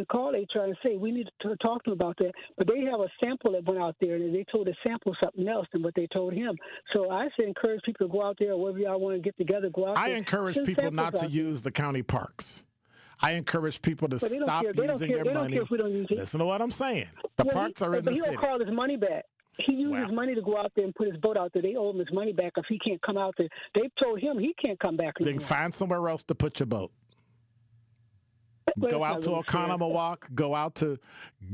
Speaker 5: call HR and say we need to talk to them about that. But they have a sample that went out there, and they told the sample something else than what they told him. So I say encourage people to go out there, or wherever y'all want to get together, go out there.
Speaker 11: I encourage people not to use the county parks. I encourage people to stop using their money. Listen to what I'm saying. The parks are in the city.
Speaker 5: But he don't call his money back. He used his money to go out there and put his boat out there. They owe him his money back if he can't come out there. They've told him he can't come back anymore.
Speaker 11: Then find somewhere else to put your boat. Go out to Oconomowoc. Go out to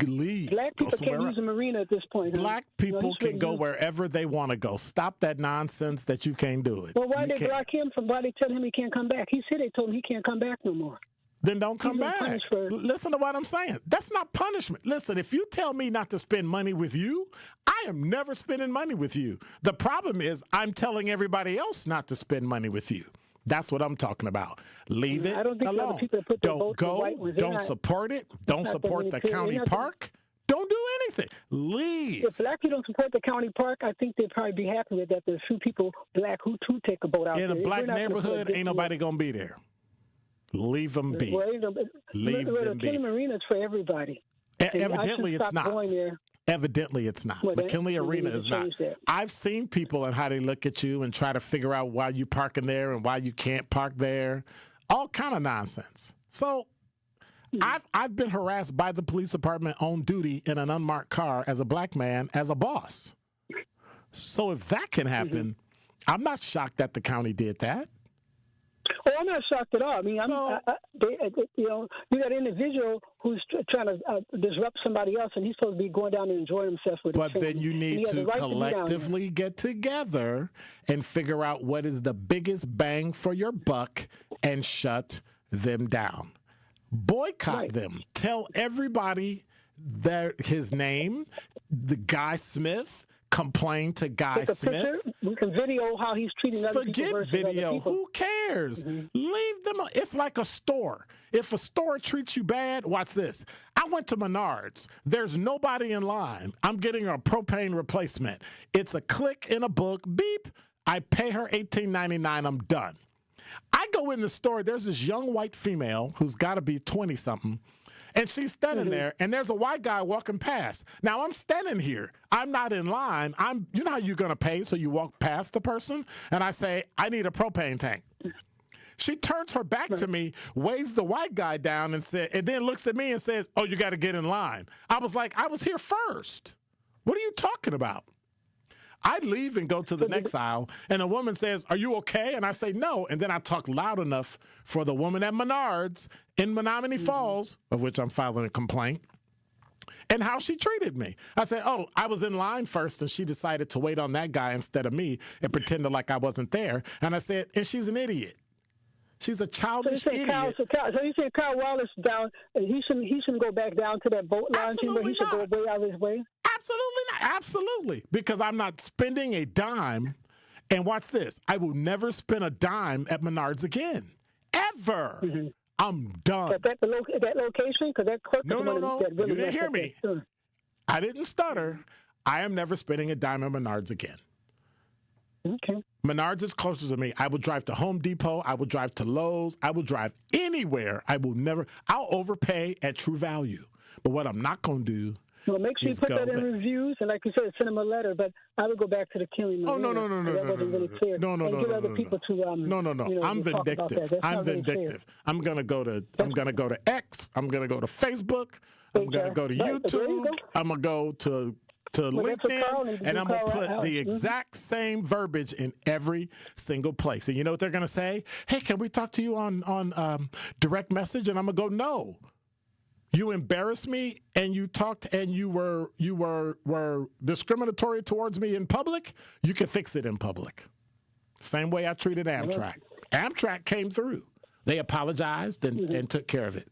Speaker 11: Lee.
Speaker 5: Black people can't use the marina at this point.
Speaker 11: Black people can go wherever they want to go. Stop that nonsense that you can't do it.
Speaker 5: Well, why they block him from? Why they tell him he can't come back? He said they told him he can't come back no more.
Speaker 11: Then don't come back. Listen to what I'm saying. That's not punishment. Listen, if you tell me not to spend money with you, I am never spending money with you. The problem is I'm telling everybody else not to spend money with you. That's what I'm talking about. Leave it alone. Don't go. Don't support it. Don't support the county park. Don't do anything. Leave.
Speaker 5: If black people don't support the county park, I think they'd probably be happy with that. There's a few people, black, who too take a boat out there.
Speaker 11: In a black neighborhood, ain't nobody going to be there. Leave them be. Leave them be.
Speaker 5: The Marina is for everybody.
Speaker 11: Evidently, it's not. Evidently, it's not. McKinley Arena is not. I've seen people and how they look at you and try to figure out why you parking there and why you can't park there. All kind of nonsense. So I've been harassed by the police department on duty in an unmarked car as a black man as a boss. So if that can happen, I'm not shocked that the county did that.
Speaker 5: Oh, I'm not shocked at all. I mean, you got an individual who's trying to disrupt somebody else, and he's supposed to be going down and enjoying himself with
Speaker 11: But then you need to collectively get together and figure out what is the biggest bang for your buck and shut them down. Boycott them. Tell everybody his name, the Guy Smith. Complain to Guy Smith.
Speaker 5: We can video how he's treating other people.
Speaker 11: Forget video. Who cares? Leave them. It's like a store. If a store treats you bad, watch this. I went to Menards. There's nobody in line. I'm getting a propane replacement. It's a click in a book. Beep. I pay her $18.99. I'm done. I go in the store. There's this young white female who's got to be 20-something. And she's standing there, and there's a white guy walking past. Now, I'm standing here. I'm not in line. You know how you're going to pay, so you walk past the person, and I say, I need a propane tank. She turns her back to me, waves the white guy down, and then looks at me and says, oh, you got to get in line. I was like, I was here first. What are you talking about? I leave and go to the next aisle, and a woman says, are you okay? And I say, no. And then I talk loud enough for the woman at Menards in Menominee Falls, of which I'm filing a complaint, and how she treated me. I said, oh, I was in line first, and she decided to wait on that guy instead of me and pretended like I wasn't there. And I said, and she's an idiot. She's a childish idiot.
Speaker 5: So you say Kyle Wallace down, and he shouldn't go back down to that boat line?
Speaker 11: Absolutely
Speaker 5: he should go way out of his way?
Speaker 11: Absolutely not. Absolutely. Because I'm not spending a dime. And watch this. I will never spend a dime at Menards again. Ever. I'm done.
Speaker 5: That location? Because that clerk
Speaker 11: No.
Speaker 5: really
Speaker 11: You didn't hear me. I didn't stutter. I am never spending a dime at Menards again.
Speaker 5: Okay.
Speaker 11: Menards is closer to me. I will drive to Home Depot. I will drive to Lowe's. I will drive anywhere. I'll overpay at True Value. But what I'm not going to do
Speaker 5: Well, make sure you put that in reviews, and like you said, send them a letter. But I would go back to the killing.
Speaker 11: No.
Speaker 5: That wasn't really clear.
Speaker 11: No.
Speaker 5: Get other people to
Speaker 11: No. I'm vindictive. I'm vindictive. I'm gonna go to X. I'm gonna go to Facebook. I'm gonna go to YouTube. I'm gonna go to LinkedIn, and I'm gonna put the exact same verbiage in every single place. And you know what they're gonna say? Hey, can we talk to you on direct message? And I'm gonna go, no. You embarrassed me, and you talked, and you were discriminatory towards me in public. You can fix it in public. Same way I treated Amtrak. Amtrak came through. They apologized and took care of it.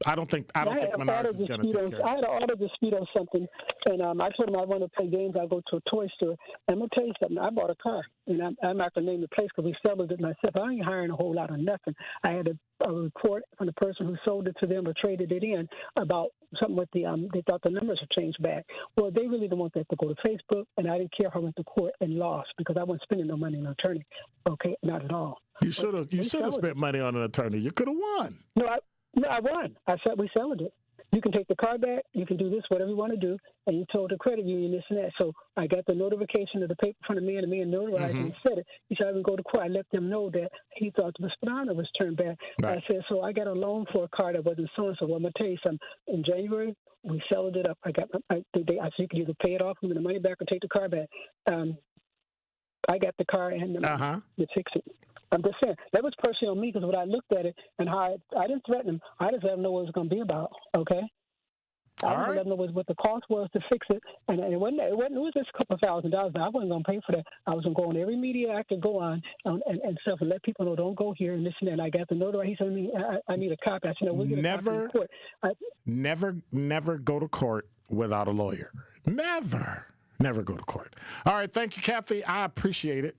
Speaker 11: I don't think Menards is going to take care of it.
Speaker 5: I had an auto dispute on something, and I told him I want to play games. I go to a toy store. And I'm going to tell you something. I bought a car, and I'm not going to name the place because we sold it myself. I ain't hiring a whole lot of nothing. I had a report from the person who sold it to them or traded it in about something with the they thought the numbers had changed back. Well, they really don't want that to go to Facebook, and I didn't care if I went to court and lost because I wasn't spending no money on an attorney. Okay, not at all.
Speaker 11: You should have spent money on an attorney. You could have won.
Speaker 5: No, I won. I said we sold it. You can take the car back. You can do this, whatever you want to do. And you told the credit union this and that. So I got the notification of the paper in front of me, and the man notarized and said it. He said I would go to court. I let them know that he thought the speedometer was turned back. Right. I said, so I got a loan for a car that wasn't so and so. Well, I'm going to tell you something. In January, we sold it up. I said you could either pay it off, give me the money back, or take the car back. I got the car and the money to fix it. I'm just saying, that was personally on me because when I looked at it and how I didn't threaten him, I just let him know what it was going to be about, okay? I didn't let him know what the cost was to fix it, and it was just a couple of $1,000, but I wasn't going to pay for that. I was going to go on every media I could go on and stuff and let people know, don't go here and this and that. And I got the notary. He said to me, I need a copy. I said, no, we'll get a copy in court.
Speaker 11: Never go to court without a lawyer. Never go to court. All right, thank you, Kathy. I appreciate it.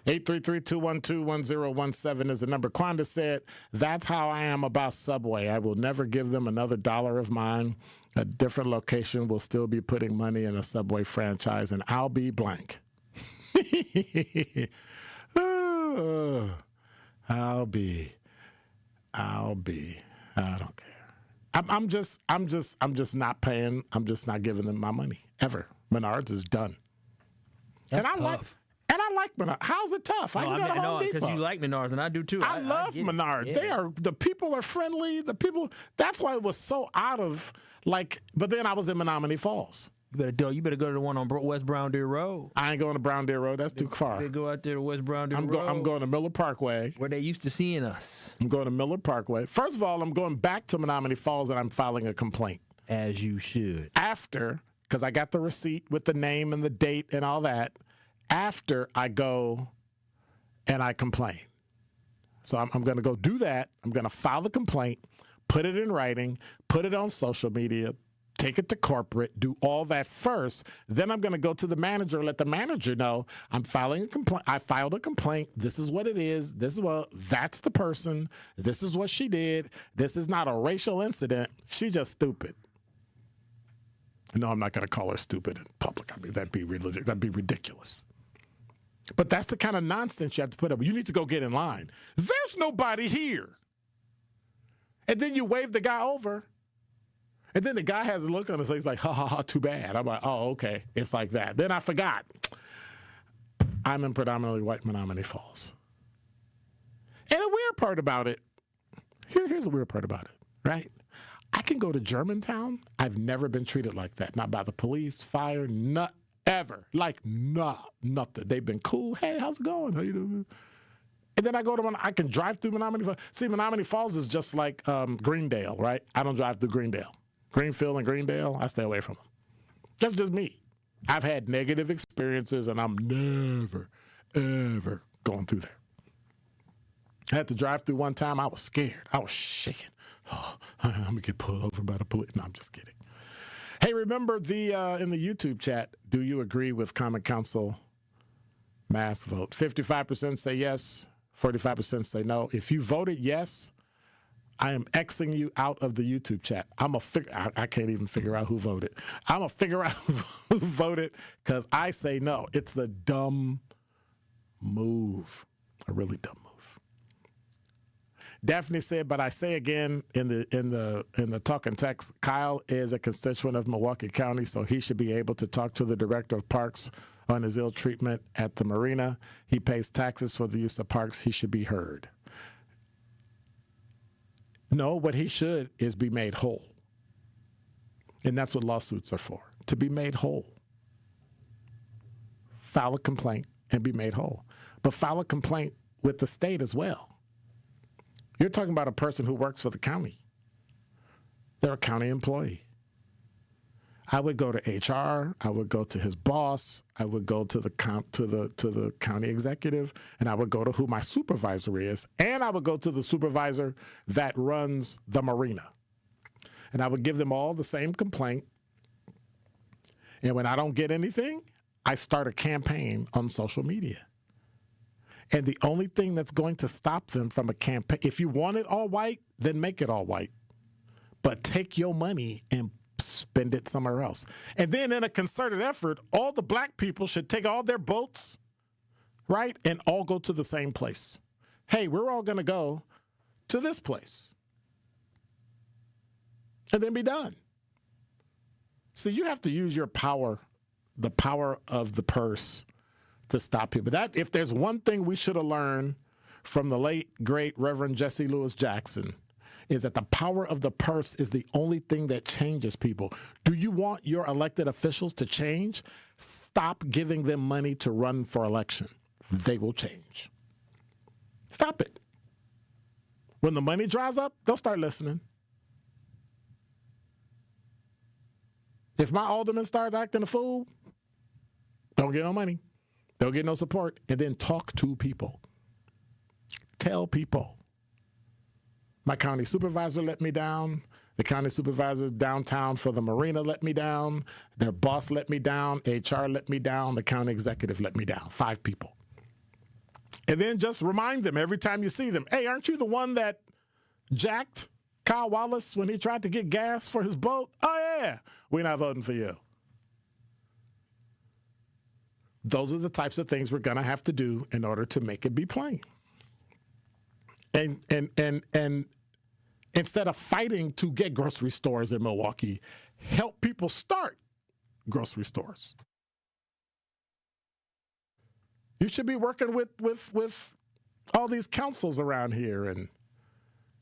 Speaker 11: 833-212-1017 is the number. Quanda said, that's how I am about Subway. I will never give them another dollar of mine. A different location will still be putting money in a Subway franchise, and I'll be blank. I'll be. I don't care. I'm just not paying. I'm just not giving them my money ever. Menards is done.
Speaker 20: That's tough.
Speaker 11: And I like Menards. How's it tough? I can go to Home Depot.
Speaker 20: Because you like Menards, and I do too.
Speaker 11: I love Menards.
Speaker 20: Yeah.
Speaker 11: The people are friendly. That's why it was so out of, like, but then I was in Menominee Falls.
Speaker 20: You better go to the one on West Brown Deer Road.
Speaker 11: I ain't going to Brown Deer Road. That's too far.
Speaker 20: They go out there to West Brown Deer Road.
Speaker 11: I'm going to Miller Parkway.
Speaker 20: Where they used to seeing us.
Speaker 11: I'm going to Miller Parkway. First of all, I'm going back to Menominee Falls, and I'm filing a complaint.
Speaker 20: As you should.
Speaker 11: After, because I got the receipt with the name and the date and all that, after I go and I complain. So I'm going to go do that. I'm going to file the complaint, put it in writing, put it on social media, take it to corporate, do all that first. Then I'm going to go to the manager, let the manager know I'm filing a complaint. I filed a complaint. This is what it is. That's the person. This is what she did. This is not a racial incident. She just stupid. No, I'm not going to call her stupid in public. I mean, that'd be ridiculous. But that's the kind of nonsense you have to put up. You need to go get in line. There's nobody here. And then you wave the guy over. And then the guy has a look on his face like, ha, ha, ha, too bad. I'm like, oh, okay. It's like that. Then I forgot. I'm in predominantly white Menominee Falls. And the weird part about it, here's the weird part about it, right? I can go to Germantown. I've never been treated like that. Not by the police, fire, not ever. Like, nothing. They've been cool. Hey, how's it going? How you doing? And then I I can drive through Menominee Falls. See, Menominee Falls is just like Greendale, right? I don't drive through Greendale. Greenfield and Greendale, I stay away from them. That's just me. I've had negative experiences, and I'm never, ever going through there. I had to drive through one time. I was scared. I was shaking. Oh, I'm going to get pulled over by the police. No, I'm just kidding. Hey, remember in the YouTube chat, do you agree with Common Council mass vote? 55% say yes, 45% say no. If you voted yes, I am Xing you out of the YouTube chat. I can't even figure out who voted. I'm going to figure out who voted because I say no. It's a dumb move, a really dumb move. Daphne said, but I say again in the talk and text, Kyle is a constituent of Milwaukee County, so he should be able to talk to the director of parks on his ill treatment at the marina. He pays taxes for the use of parks. He should be heard. No, what he should is be made whole. And that's what lawsuits are for, to be made whole. File a complaint and be made whole. But file a complaint with the state as well. You're talking about a person who works for the county. They're a county employee. I would go to HR. I would go to his boss. I would go to the county executive, and I would go to who my supervisor is, and I would go to the supervisor that runs the marina, and I would give them all the same complaint. And when I don't get anything, I start a campaign on social media. And the only thing that's going to stop them from a campaign, if you want it all white, then make it all white. But take your money and spend it somewhere else. And then in a concerted effort, all the black people should take all their boats, right, and all go to the same place. Hey, we're all going to go to this place. And then be done. So you have to use your power, the power of the purse, to stop people. That, if there's one thing we should have learned from the late, great Reverend Jesse Lewis Jackson, is that the power of the purse is the only thing that changes people. Do you want your elected officials to change? Stop giving them money to run for election. They will change. Stop it. When the money dries up, they'll start listening. If my alderman starts acting a fool, don't get no money. Don't get no support. And then talk to people. Tell people. My county supervisor let me down. The county supervisor downtown for the marina let me down. Their boss let me down. HR let me down. The county executive let me down. 5 people. And then just remind them every time you see them, hey, aren't you the one that jacked Kyle Wallace when he tried to get gas for his boat? Oh, yeah. We're not voting for you. Those are the types of things we're going to have to do in order to make it be plain. And instead of fighting to get grocery stores in Milwaukee, help people start grocery stores. You should be working with all these councils around here and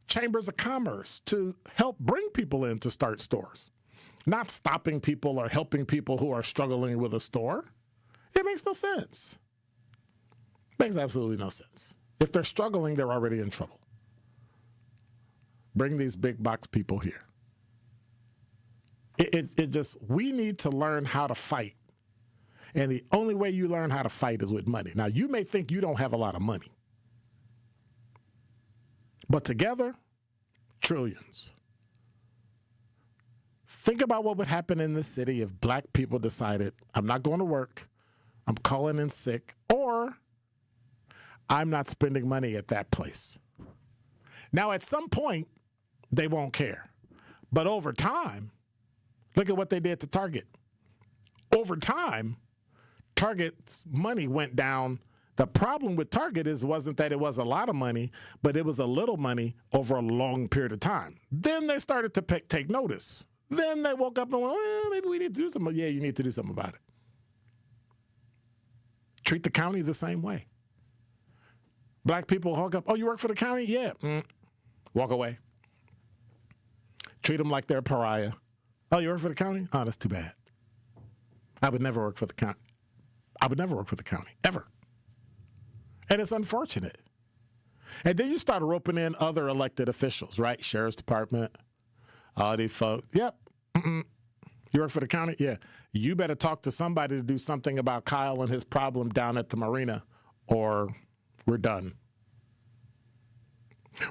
Speaker 11: chambers of commerce to help bring people in to start stores, not stopping people or helping people who are struggling with a store. It makes no sense. Makes absolutely no sense. If they're struggling, they're already in trouble. Bring these big box people here. We need to learn how to fight. And the only way you learn how to fight is with money. Now, you may think you don't have a lot of money, but together, trillions. Think about what would happen in this city if black people decided, I'm not going to work, I'm calling in sick, or I'm not spending money at that place. Now, at some point, they won't care. But over time, look at what they did to Target. Over time, Target's money went down. The problem with Target wasn't that it was a lot of money, but it was a little money over a long period of time. Then they started to take notice. Then they woke up and went, well, maybe we need to do something. Yeah, you need to do something about it. Treat the county the same way. Black people hug up, oh, you work for the county? Yeah. Walk away. Treat them like they're a pariah. Oh, you work for the county? Oh, that's too bad. I would never work for the county. I would never work for the county, ever. And it's unfortunate. And then you start roping in other elected officials, right? Sheriff's Department, all these folks. Yep. You work for the county? Yeah. You better talk to somebody to do something about Kyle and his problem down at the marina, or we're done.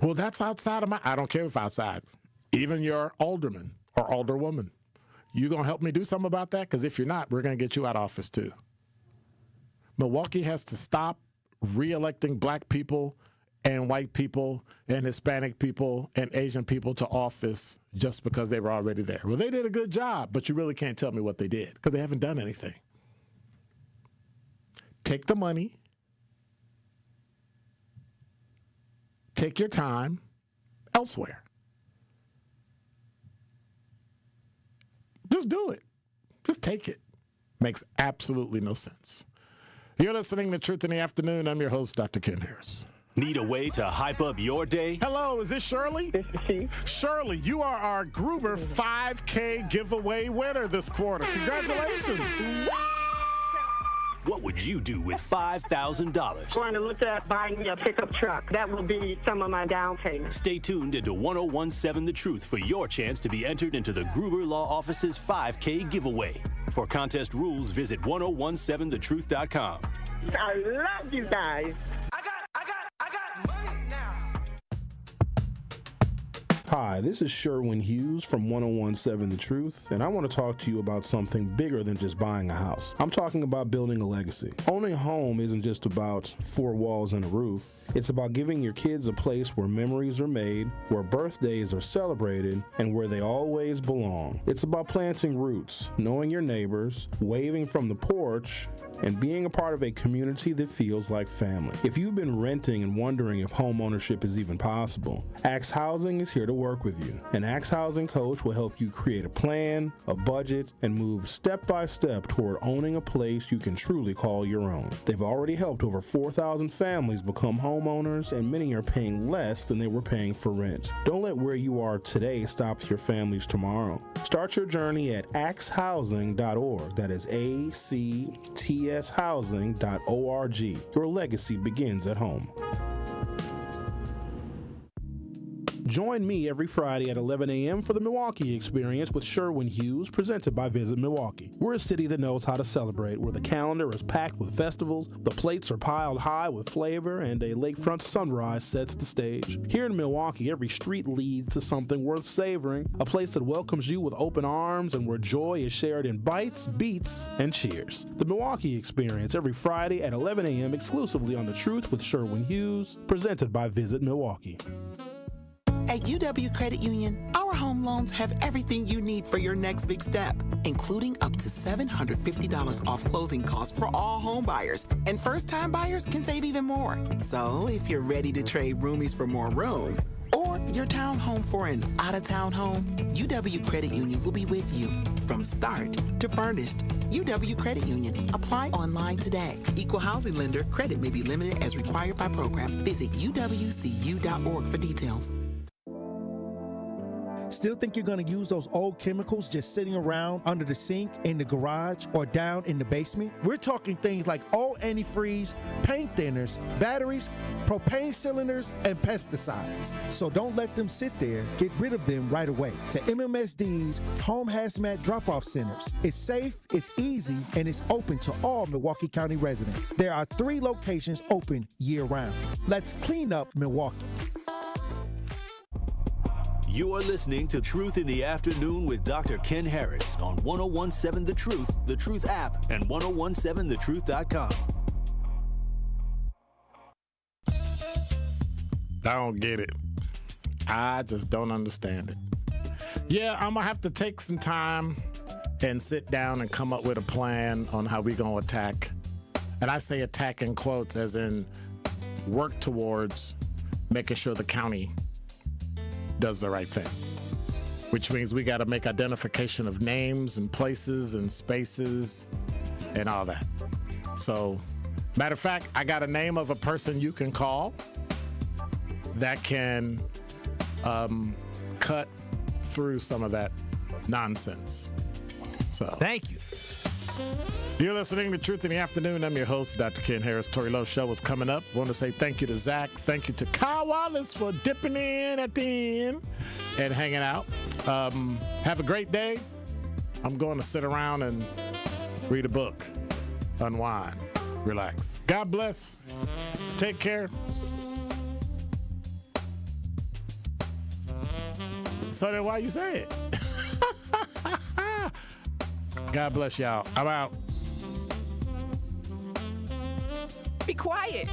Speaker 11: Well, that's outside of I don't care if outside. Even your alderman or alderwoman. You going to help me do something about that? Because if you're not, we're going to get you out of office too. Milwaukee has to stop re-electing black people and white people and Hispanic people and Asian people to office just because they were already there. Well, they did a good job, but you really can't tell me what they did because they haven't done anything. Take the money. Take your time elsewhere. Just do it. Just take it. Makes absolutely no sense. You're listening to Truth in the Afternoon. I'm your host, Dr. Ken Harris.
Speaker 4: Need a way to hype up your day?
Speaker 11: Hello, is this Shirley?
Speaker 7: This is she.
Speaker 11: Shirley, you are our Gruber 5K giveaway winner this quarter. Congratulations.
Speaker 4: What would you do with $5,000?
Speaker 7: Going to look at buying me a pickup truck. That will be some of my down payment.
Speaker 4: Stay tuned into 1017 The Truth for your chance to be entered into the Gruber Law Office's 5K giveaway. For contest rules, visit 1017thetruth.com.
Speaker 7: I love you guys.
Speaker 8: I got money now.
Speaker 14: Hi, this is Sherwin Hughes from 1017 The Truth, and I want to talk to you about something bigger than just buying a house. I'm talking about building a legacy. Owning a home isn't just about four walls and a roof. It's about giving your kids a place where memories are made, where birthdays are celebrated, and where they always belong. It's about planting roots, knowing your neighbors, waving from the porch, and being a part of a community that feels like family. If you've been renting and wondering if home ownership is even possible, Axe Housing is here to work with you. An Axe Housing coach will help you create a plan, a budget, and move step by step toward owning a place you can truly call your own. They've already helped over 4,000 families become homeowners, and many are paying less than they were paying for rent. Don't let where you are today stop your families tomorrow. Start your journey at axehousing.org. That is ACTShousing.org. Your legacy begins at home. Join me every Friday at 11 a.m. for the Milwaukee Experience with Sherwin Hughes, presented by Visit Milwaukee. We're a city that knows how to celebrate, where the calendar is packed with festivals, the plates are piled high with flavor, and a lakefront sunrise sets the stage. Here in Milwaukee, every street leads to something worth savoring, a place that welcomes you with open arms and where joy is shared in bites, beats, and cheers. The Milwaukee Experience every Friday at 11 a.m. exclusively on The Truth with Sherwin Hughes, presented by Visit Milwaukee.
Speaker 9: At UW Credit Union, our home loans have everything you need for your next big step, including up to $750 off closing costs for all home buyers. And first-time buyers can save even more. So if you're ready to trade roomies for more room, or your townhome for an out-of-town home, UW Credit Union will be with you from start to furnished. UW Credit Union. Apply online today. Equal housing lender. Credit may be limited as required by program. Visit uwcu.org for details.
Speaker 6: Still think you're going to use those old chemicals just sitting around under the sink, in the garage, or down in the basement? We're talking things like old antifreeze, paint thinners, batteries, propane cylinders, and pesticides. So don't let them sit there. Get rid of them right away to MMSD's Home Hazmat Drop-Off Centers. It's safe, it's easy, and it's open to all Milwaukee County residents. There are 3 locations open year-round. Let's clean up Milwaukee.
Speaker 4: You are listening to Truth in the Afternoon with Dr. Ken Harris on 1017 The Truth app, and 1017thetruth.com.
Speaker 11: I don't get it. I just don't understand it. Yeah, I'm going to have to take some time and sit down and come up with a plan on how we're going to attack. And I say attack in quotes as in work towards making sure the county does the right thing, which means we got to make identification of names and places and spaces and all that. So, matter of fact, I got a name of a person you can call that can cut through some of that nonsense. So,
Speaker 20: thank you.
Speaker 11: You're listening to Truth in the Afternoon. I'm your host, Dr. Ken Harris. Tori Lowe Show is coming up. I want to say thank you to Zach. Thank you to Kyle Wallace for dipping in at the end and hanging out. Have a great day. I'm going to sit around and read a book, unwind, relax. God bless. Take care. So then why you say it? God bless y'all. I'm out.
Speaker 10: Be quiet.